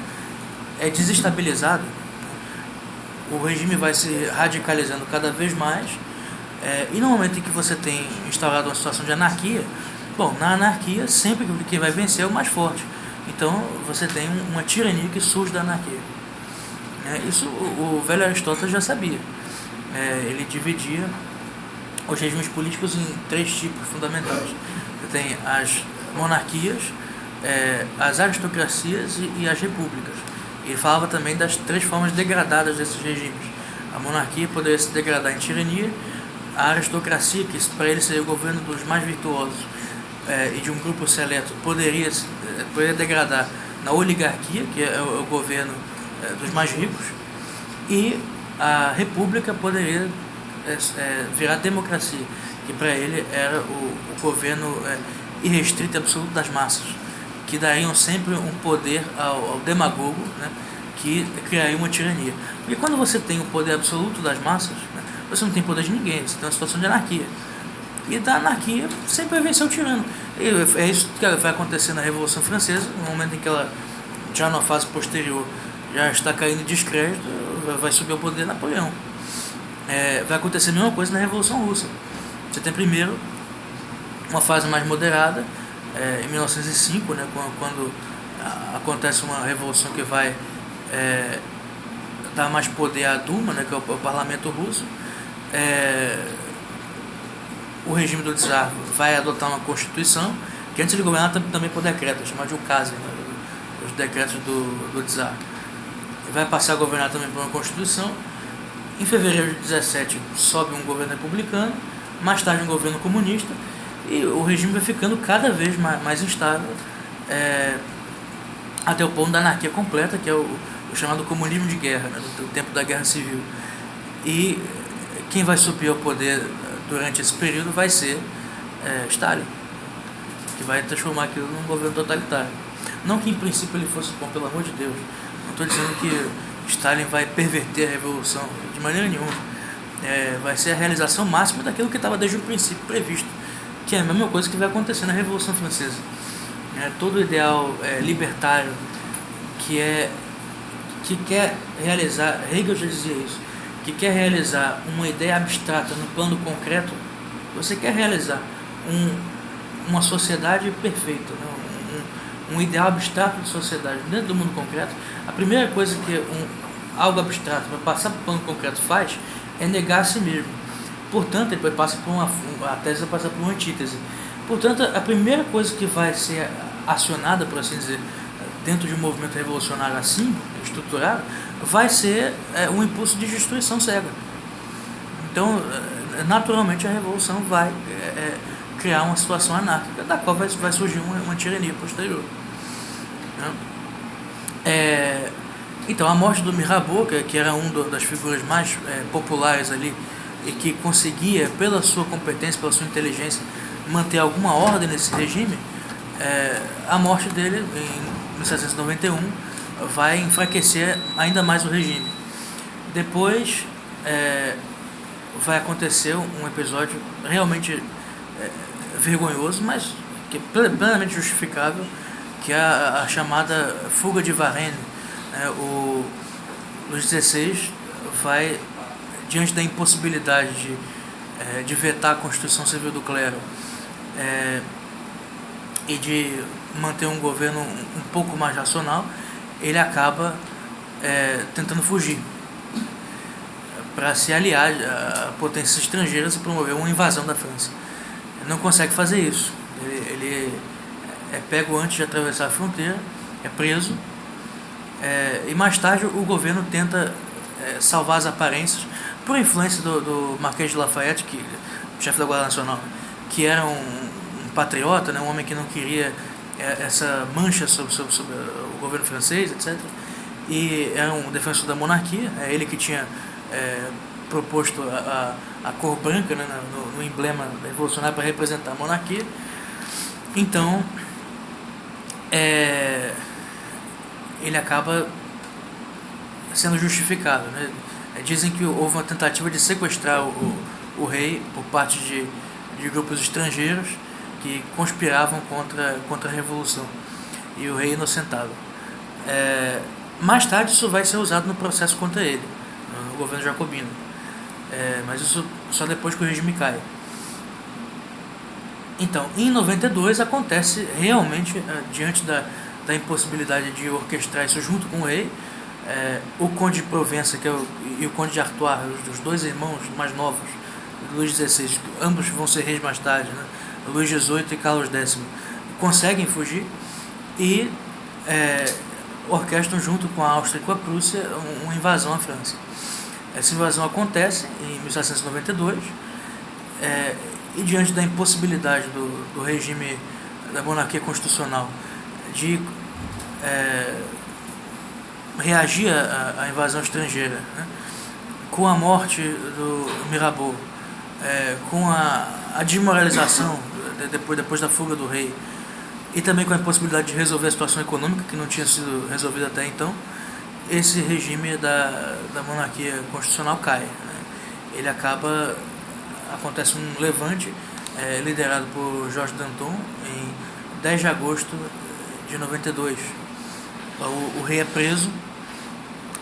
é desestabilizada, o regime vai se radicalizando cada vez mais, e no momento em que você tem instaurado uma situação de anarquia, na anarquia sempre quem vai vencer é o mais forte. Então você tem uma tirania que surge da anarquia. Isso o velho Aristóteles já sabia. Ele dividia os regimes políticos em 3 tipos fundamentais. Você tem as monarquias, as aristocracias e as repúblicas. Ele falava também das 3 formas degradadas desses regimes. A monarquia poderia se degradar em tirania, a aristocracia, que para ele seria o governo dos mais virtuosos e de um grupo seleto, poderia degradar na oligarquia, que é o governo dos mais ricos, e a república poderia virar democracia, que para ele era o governo irrestrito e absoluto das massas, que dariam sempre um poder ao demagogo, né, que criaria uma tirania. Porque quando você tem o poder absoluto das massas, né, você não tem poder de ninguém, você tem uma situação de anarquia. E da anarquia sempre vai vencer o tirano. E é isso que vai acontecer na Revolução Francesa, no momento em que ela, já na fase posterior, já está caindo em descrédito, vai subir ao poder Napoleão. Vai acontecer a mesma coisa na Revolução Russa. Você tem primeiro uma fase mais moderada, em 1905, né, quando acontece uma revolução que vai dar mais poder à Duma, né, que é o parlamento russo. O regime do czar vai adotar uma constituição, que antes de governar também por decreto, chamado de ukaz, né, os decretos do czar. Vai passar a governar também por uma constituição. Em fevereiro de 17 sobe um governo republicano, mais tarde um governo comunista, e o regime vai ficando cada vez mais instável, até o ponto da anarquia completa, que é o chamado comunismo de guerra, né, do tempo da Guerra Civil. E quem vai subir ao poder durante esse período vai ser Stalin, que vai transformar aquilo num governo totalitário. Não que em princípio ele fosse bom, pelo amor de Deus. Não estou dizendo que Stalin vai perverter a revolução, de maneira nenhuma. Vai ser a realização máxima daquilo que estava desde o princípio previsto, que é a mesma coisa que vai acontecer na Revolução Francesa. Todo o ideal libertário que quer realizar, Hegel já dizia isso, que quer realizar uma ideia abstrata no plano concreto, você quer realizar uma sociedade perfeita, né? um ideal abstrato de sociedade dentro do mundo concreto, a primeira coisa que algo abstrato para passar para o plano concreto faz é negar a si mesmo. Portanto, ele passa por a tese vai passar por uma antítese. Portanto, a primeira coisa que vai ser acionada, por assim dizer, dentro de um movimento revolucionário assim, estruturado, vai ser um impulso de destruição cega. Então, naturalmente, a revolução vai criar uma situação anárquica, da qual vai surgir uma tirania posterior. Então, a morte do Mirabeau, que era das figuras mais populares ali, e que conseguia, pela sua competência, pela sua inteligência, manter alguma ordem nesse regime, a morte dele, em 1791, vai enfraquecer ainda mais o regime. Depois vai acontecer um episódio realmente vergonhoso, mas que é plenamente justificável, que é a chamada fuga de Varennes. O Luís XVI vai, diante da impossibilidade de vetar a Constituição Civil do Clero e de manter um governo um pouco mais racional, ele acaba tentando fugir para se aliar a potências estrangeiras e promover uma invasão da França. Ele não consegue fazer isso. Ele é pego antes de atravessar a fronteira, é preso, e mais tarde o governo tenta salvar as aparências por influência do Marquês de Lafayette, chefe da Guarda Nacional, que era um patriota, né, um homem que não queria essa mancha sobre o governo francês, etc. E era um defensor da monarquia, é ele que tinha proposto a cor branca, né, no emblema revolucionário para representar a monarquia. Então, ele acaba sendo justificado, né? Dizem que houve uma tentativa de sequestrar o rei por parte de grupos estrangeiros que conspiravam contra a revolução, e o rei inocentado. Mais tarde isso vai ser usado no processo contra ele, no governo jacobino, mas isso só depois que o regime cai. Então, em 92 acontece realmente, diante da impossibilidade de orquestrar isso junto com o rei, o conde de Provença e o conde de Artois, os dois irmãos mais novos do Luís XVI, ambos vão ser reis mais tarde, né? Luís XVIII e Carlos X, conseguem fugir e orquestram junto com a Áustria e com a Prússia uma invasão à França. Essa invasão acontece em 1792, e diante da impossibilidade do regime da monarquia constitucional de reagir à invasão estrangeira, né, com a morte do Mirabeau, com a desmoralização depois da fuga do rei, e também com a impossibilidade de resolver a situação econômica que não tinha sido resolvida até então, esse regime da monarquia constitucional cai, né? Ele acontece um levante liderado por Georges Danton em 10 de agosto de 92. O rei é preso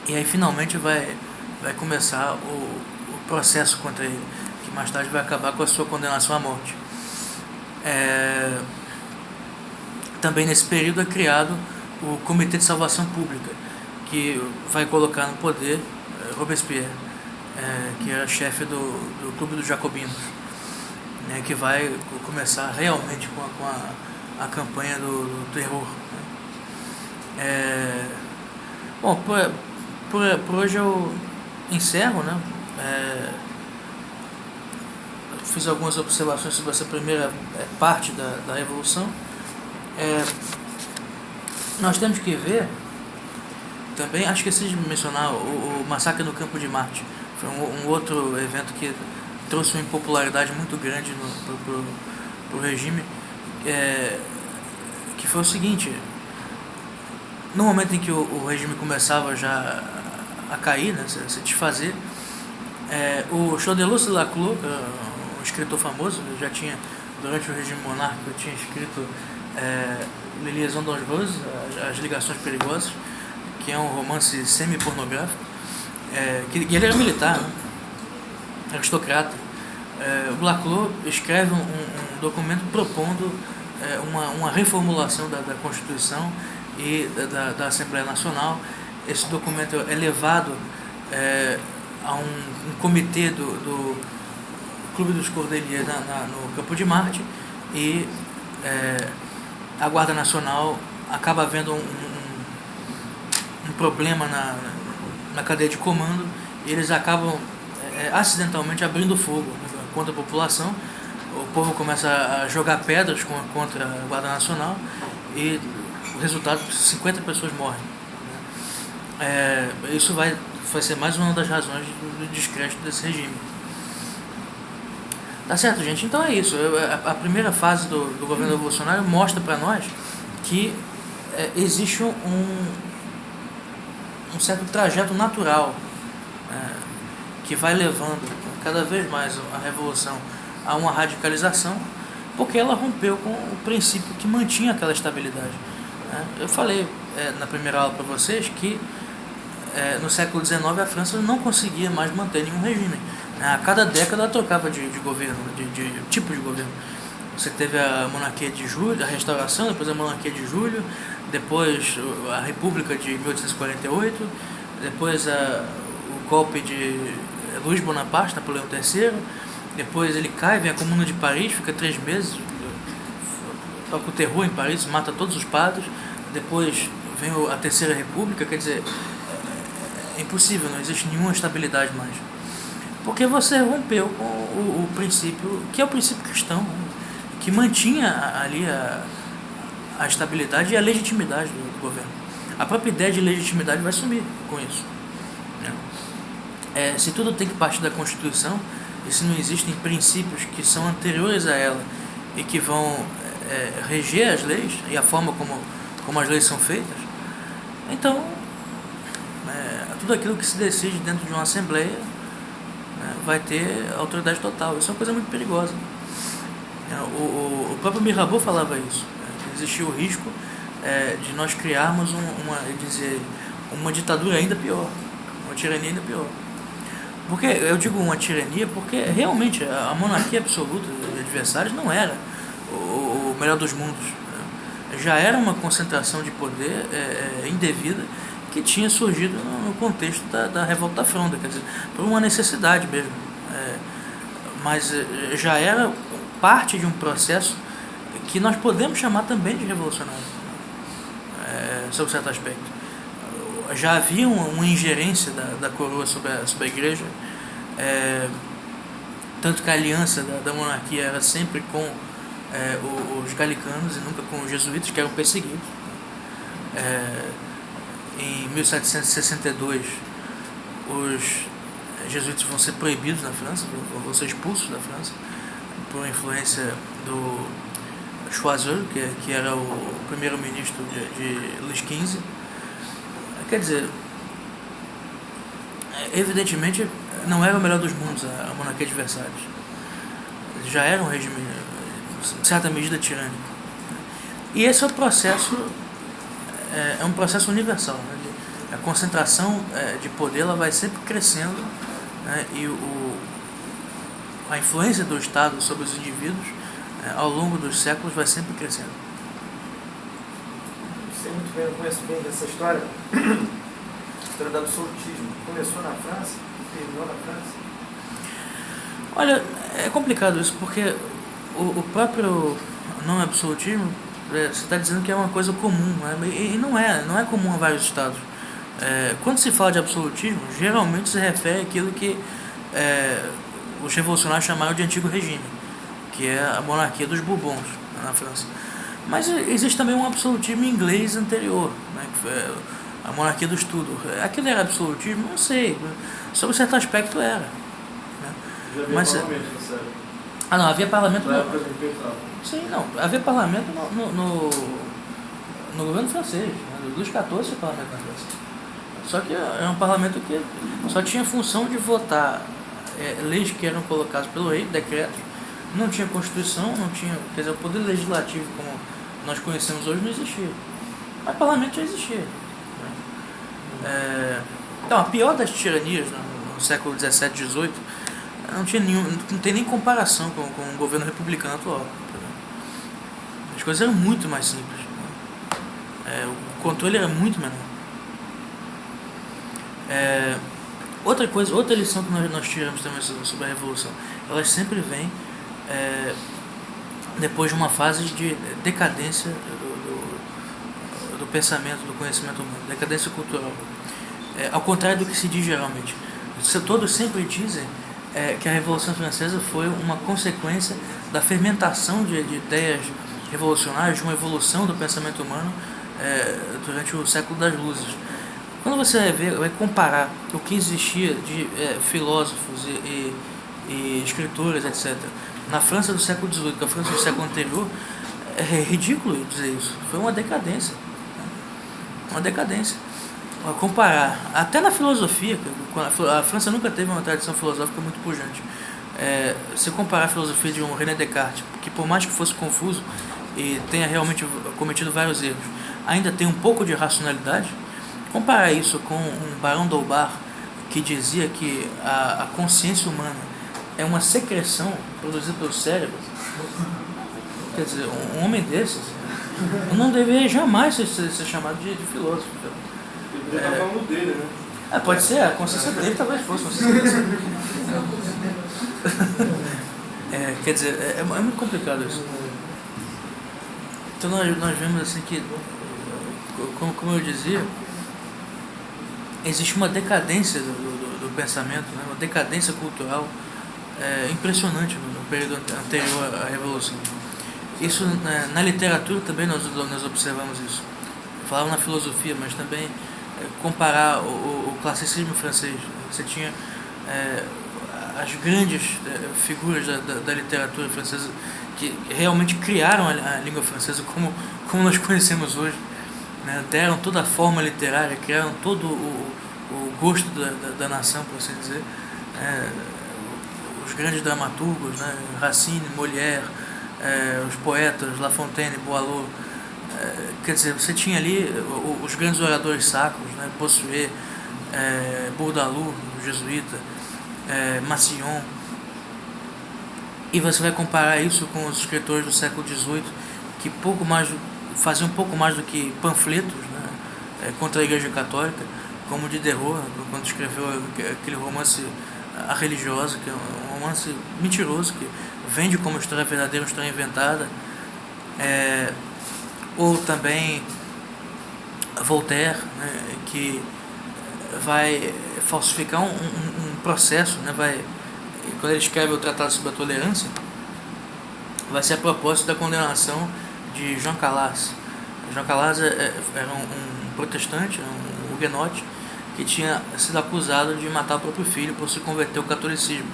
e aí finalmente vai começar o processo contra ele, que mais tarde vai acabar com a sua condenação à morte. Também nesse período é criado o Comitê de Salvação Pública, que vai colocar no poder Robespierre, que era chefe do Clube dos Jacobinos, né, que vai começar realmente com a campanha do terror. Bom, por hoje eu encerro, né? Fiz algumas observações sobre essa primeira parte da Revolução. Nós temos que ver também, acho que esqueci de mencionar o massacre no Campo de Marte. Foi um outro evento que trouxe uma impopularidade muito grande pro regime, que foi o seguinte: no momento em que o regime começava já a cair, né, se desfazer, o Chodelos de Laclos, um escritor famoso, já tinha, durante o regime monárquico, tinha escrito Les Liaisons Dangereuses, As Ligações Perigosas, que é um romance semi-pornográfico. que ele era militar, né? Aristocrata. O Laclau escreve um documento propondo uma reformulação da Constituição e da Assembleia Nacional. Esse documento é levado a um comitê do Clube dos Cordeliers no Campo de Marte, e a Guarda Nacional acaba havendo um problema na cadeia de comando, e eles acabam acidentalmente abrindo fogo contra a população. O povo começa a jogar pedras contra a Guarda Nacional, e o resultado, 50 pessoas morrem. Isso vai ser mais uma das razões do descrédito desse regime. Tá certo, gente? Então é isso. A primeira fase do governo Bolsonaro mostra para nós que existe um certo trajeto natural que vai levando cada vez mais a revolução a uma radicalização, porque ela rompeu com o princípio que mantinha aquela estabilidade. Eu falei na primeira aula para vocês que no século XIX a França não conseguia mais manter nenhum regime. A cada década ela trocava de governo, de tipo de governo. Você teve a monarquia de Julho, a Restauração, depois a monarquia de Julho, depois a República de 1848, depois o golpe de Luís Bonaparte, Napoleão III, depois ele cai, vem a Comuna de Paris, fica 3 meses, toca o terror em Paris, mata todos os padres, depois vem a Terceira República. Quer dizer, é impossível, não existe nenhuma estabilidade mais. Porque você rompeu com o princípio, que é o princípio cristão, que mantinha ali a estabilidade e a legitimidade do governo. A própria ideia de legitimidade vai sumir com isso. Se tudo tem que partir da Constituição, e se não existem princípios que são anteriores a ela e que vão reger as leis e a forma como as leis são feitas, então tudo aquilo que se decide dentro de uma Assembleia vai ter autoridade total. Isso é uma coisa muito perigosa. O próprio Mirabeau falava isso. Existia o risco de nós criarmos uma ditadura ainda pior, uma tirania ainda pior. Porque eu digo uma tirania porque realmente a monarquia absoluta de adversários não era o melhor dos mundos. Já era uma concentração de poder indevida que tinha surgido no contexto da Revolta da Fronda, quer dizer, por uma necessidade mesmo. Mas já era parte de um processo que nós podemos chamar também de revolucionário, sob certo aspecto. Já havia uma ingerência da coroa sobre a igreja, tanto que a aliança da monarquia era sempre com os galicanos e nunca com os jesuítas, que eram perseguidos. Em 1762 os jesuítas vão ser proibidos na França, vão ser expulsos da França por influência do Choiseul, que era o primeiro-ministro de Luís XV. Quer dizer, evidentemente não era o melhor dos mundos a monarquia de Versalhes. Já era um regime, em certa medida, tirânico. E esse é o processo, um processo universal. Né? A concentração de poder ela vai sempre crescendo, né? E a influência do Estado sobre os indivíduos ao longo dos séculos vai sempre crescendo. Sei muito bem, eu conheço bem dessa história. A história do absolutismo. Começou na França, terminou na França. Olha, é complicado isso, porque o próprio não absolutismo, você está dizendo que é uma coisa comum, né? E não é comum a vários estados. Quando se fala de absolutismo, geralmente se refere àquilo que os revolucionários chamaram de antigo regime, que é a monarquia dos Bourbons na França. Mas existe também um absolutismo inglês anterior, né, que foi a monarquia do Tudor. Aquilo era absolutismo? Não sei. Sob certo aspecto era. Né? Já havia parlamento, sério? Não, havia parlamento... Na época do Imperial. Sim, não. Havia parlamento no governo francês. Né? Luís XIV tinha parlamento na França. Só que era um parlamento que só tinha função de votar leis que eram colocadas pelo rei, decretos. Não tinha Constituição, não tinha... Quer dizer, o poder legislativo como nós conhecemos hoje não existia. Mas parlamento já existia. Então, a pior das tiranias no século XVII e XVIII não tem nem comparação com o governo republicano atual. As coisas eram muito mais simples. O controle era muito menor. Outra lição que nós tiramos também sobre a Revolução, elas sempre vêm depois de uma fase de decadência do pensamento, do conhecimento humano, decadência cultural. Ao contrário do que se diz geralmente. Todos sempre dizem que a Revolução Francesa foi uma consequência da fermentação de ideias revolucionárias, de uma evolução do pensamento humano durante o século das luzes. Quando você vai comparar o que existia de filósofos e escritores, etc., na França do século XVIII, com a França do século anterior, é ridículo dizer isso. Foi uma decadência. Uma decadência. Comparar, até na filosofia, a França nunca teve uma tradição filosófica muito pujante. Se comparar a filosofia de um René Descartes, que por mais que fosse confuso e tenha realmente cometido vários erros, ainda tem um pouco de racionalidade, comparar isso com um Barão d'Holbach, que dizia que a consciência humana é uma secreção produzida pelo cérebro. Quer dizer, um homem desses não deveria jamais ser chamado de filósofo. Ele está falando dele, né? Pode ser, a consciência dele talvez fosse uma secreção. Quer dizer, é muito complicado isso. Então nós vemos assim que, como eu dizia, existe uma decadência do pensamento, né? Uma decadência cultural impressionante no período anterior à Revolução. Isso na literatura também nós observamos isso. Eu falava na filosofia, mas também comparar o classicismo francês. Você tinha as grandes figuras da literatura francesa que realmente criaram a língua francesa como nós conhecemos hoje, né? Deram toda a forma literária, criaram todo o gosto da nação, por assim dizer. Os grandes dramaturgos, né? Racine, Molière, os poetas La Fontaine, Boileau. Quer dizer, você tinha ali os grandes oradores sacros, né? Bossuet, Bourdaloue, o jesuíta, Massillon. E você vai comparar isso com os escritores do século XVIII, que faziam um pouco mais do que panfletos, né? Contra a Igreja Católica, como Diderot, quando escreveu aquele romance A Religiosa, que é um romance mentiroso, que vende como história verdadeira, uma história inventada. Ou também Voltaire, né, que vai falsificar um processo, né, quando ele escreve o Tratado sobre a Tolerância, vai ser a propósito da condenação de Jean Calas. Jean Calas era um protestante, um huguenote, que tinha sido acusado de matar o próprio filho por se converter ao catolicismo.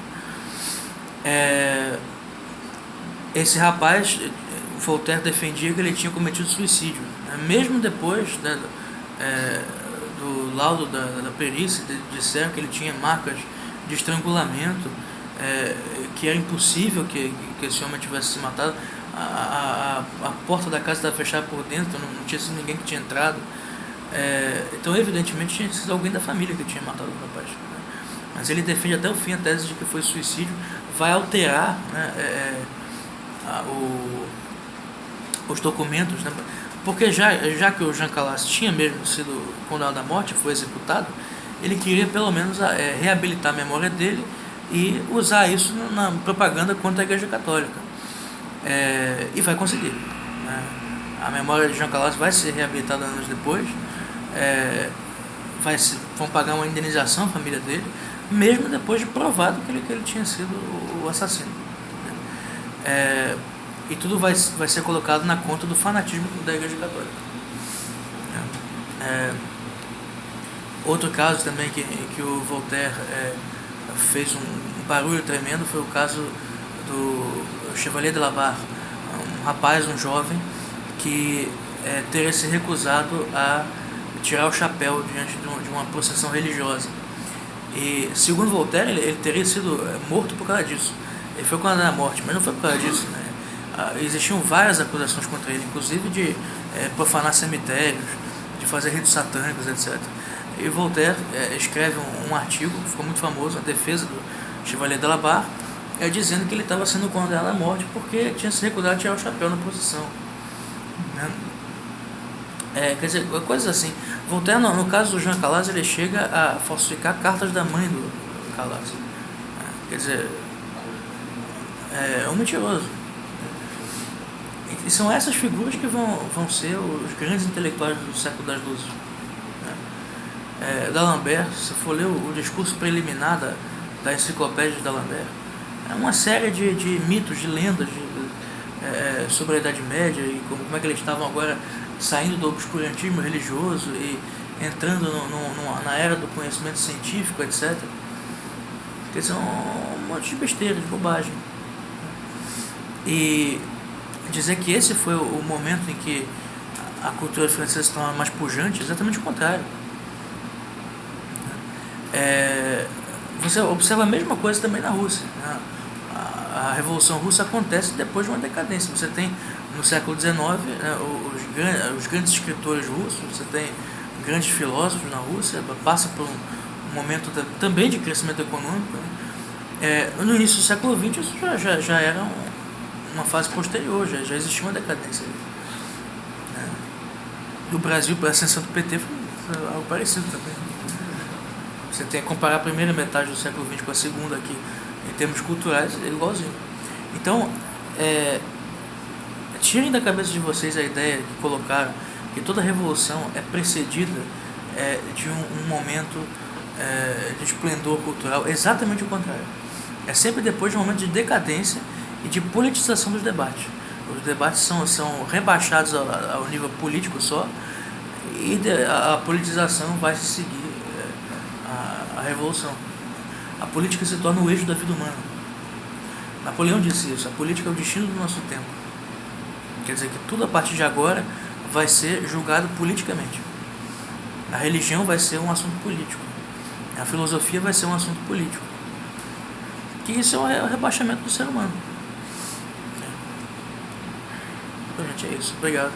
Esse rapaz, Voltaire defendia que ele tinha cometido suicídio, né? Mesmo depois, né, do laudo da perícia, disseram que ele tinha marcas de estrangulamento, que era impossível que esse homem tivesse se matado. A porta da casa estava fechada por dentro, não tinha sido ninguém que tinha entrado. Então, evidentemente, tinha sido alguém da família que tinha matado o rapaz, né? Mas ele defende até o fim a tese de que foi suicídio, vai alterar, né, os documentos, né? Porque já que o Jean Calas tinha mesmo sido condenado à morte, foi executado, ele queria pelo menos reabilitar a memória dele e usar isso na propaganda contra a Igreja Católica. E vai conseguir, né? A memória de Jean Calas vai ser reabilitada anos depois, vão pagar uma indenização à família dele, mesmo depois de provado que ele tinha sido o assassino, né? E tudo vai ser colocado na conta do fanatismo da Igreja Católica. Outro caso também que o Voltaire fez um barulho tremendo foi o caso do Chevalier de la Barre, um jovem que teria se recusado a tirar o chapéu diante de uma procissão religiosa. E, segundo Voltaire, ele teria sido morto por causa disso. Ele foi condenado à morte, mas não foi por causa disso, né? Existiam várias acusações contra ele, inclusive de profanar cemitérios, de fazer ritos satânicos, etc. E Voltaire escreve um artigo que ficou muito famoso, a defesa do Chevalier de la Barre, dizendo que ele estava sendo condenado à morte porque tinha se recusado a tirar o chapéu na posição, né? Quer dizer, coisas assim. Voltaire, no caso do Jean Calas, ele chega a falsificar cartas da mãe do Calas. Quer dizer, é um mentiroso. E são essas figuras que vão ser os grandes intelectuais do século das luzes. D'Alembert, se for ler o discurso preliminar da enciclopédia de D'Alembert, é uma série de mitos, de lendas sobre a Idade Média e como é que eles estavam agora saindo do obscurantismo religioso e entrando na era do conhecimento científico, etc. Que são um monte de besteira, de bobagem. E dizer que esse foi o momento em que a cultura francesa estava mais pujante, exatamente o contrário. Você observa a mesma coisa também na Rússia, né? A Revolução Russa acontece depois de uma decadência. Você tem no século XIX, né, os grandes escritores russos, você tem grandes filósofos na Rússia, passa por um momento também de crescimento econômico, né? No início do século XX isso já era uma fase posterior, já existia uma decadência, né? No Brasil, a ascensão do PT foi algo parecido também. Você tem que comparar a primeira metade do século XX com a segunda aqui, em termos culturais, é igualzinho. Então, tirem da cabeça de vocês a ideia que colocaram que toda revolução é precedida de um momento de esplendor cultural. Exatamente o contrário. É sempre depois de um momento de decadência e de politização dos debates. Os debates são rebaixados ao nível político só, e a politização vai se seguir a revolução. A política se torna o eixo da vida humana. Napoleão disse isso: a política é o destino do nosso tempo. Quer dizer que tudo a partir de agora vai ser julgado politicamente. A religião vai ser um assunto político. A filosofia vai ser um assunto político. Que isso é o rebaixamento do ser humano. Então, gente, é isso. Obrigado.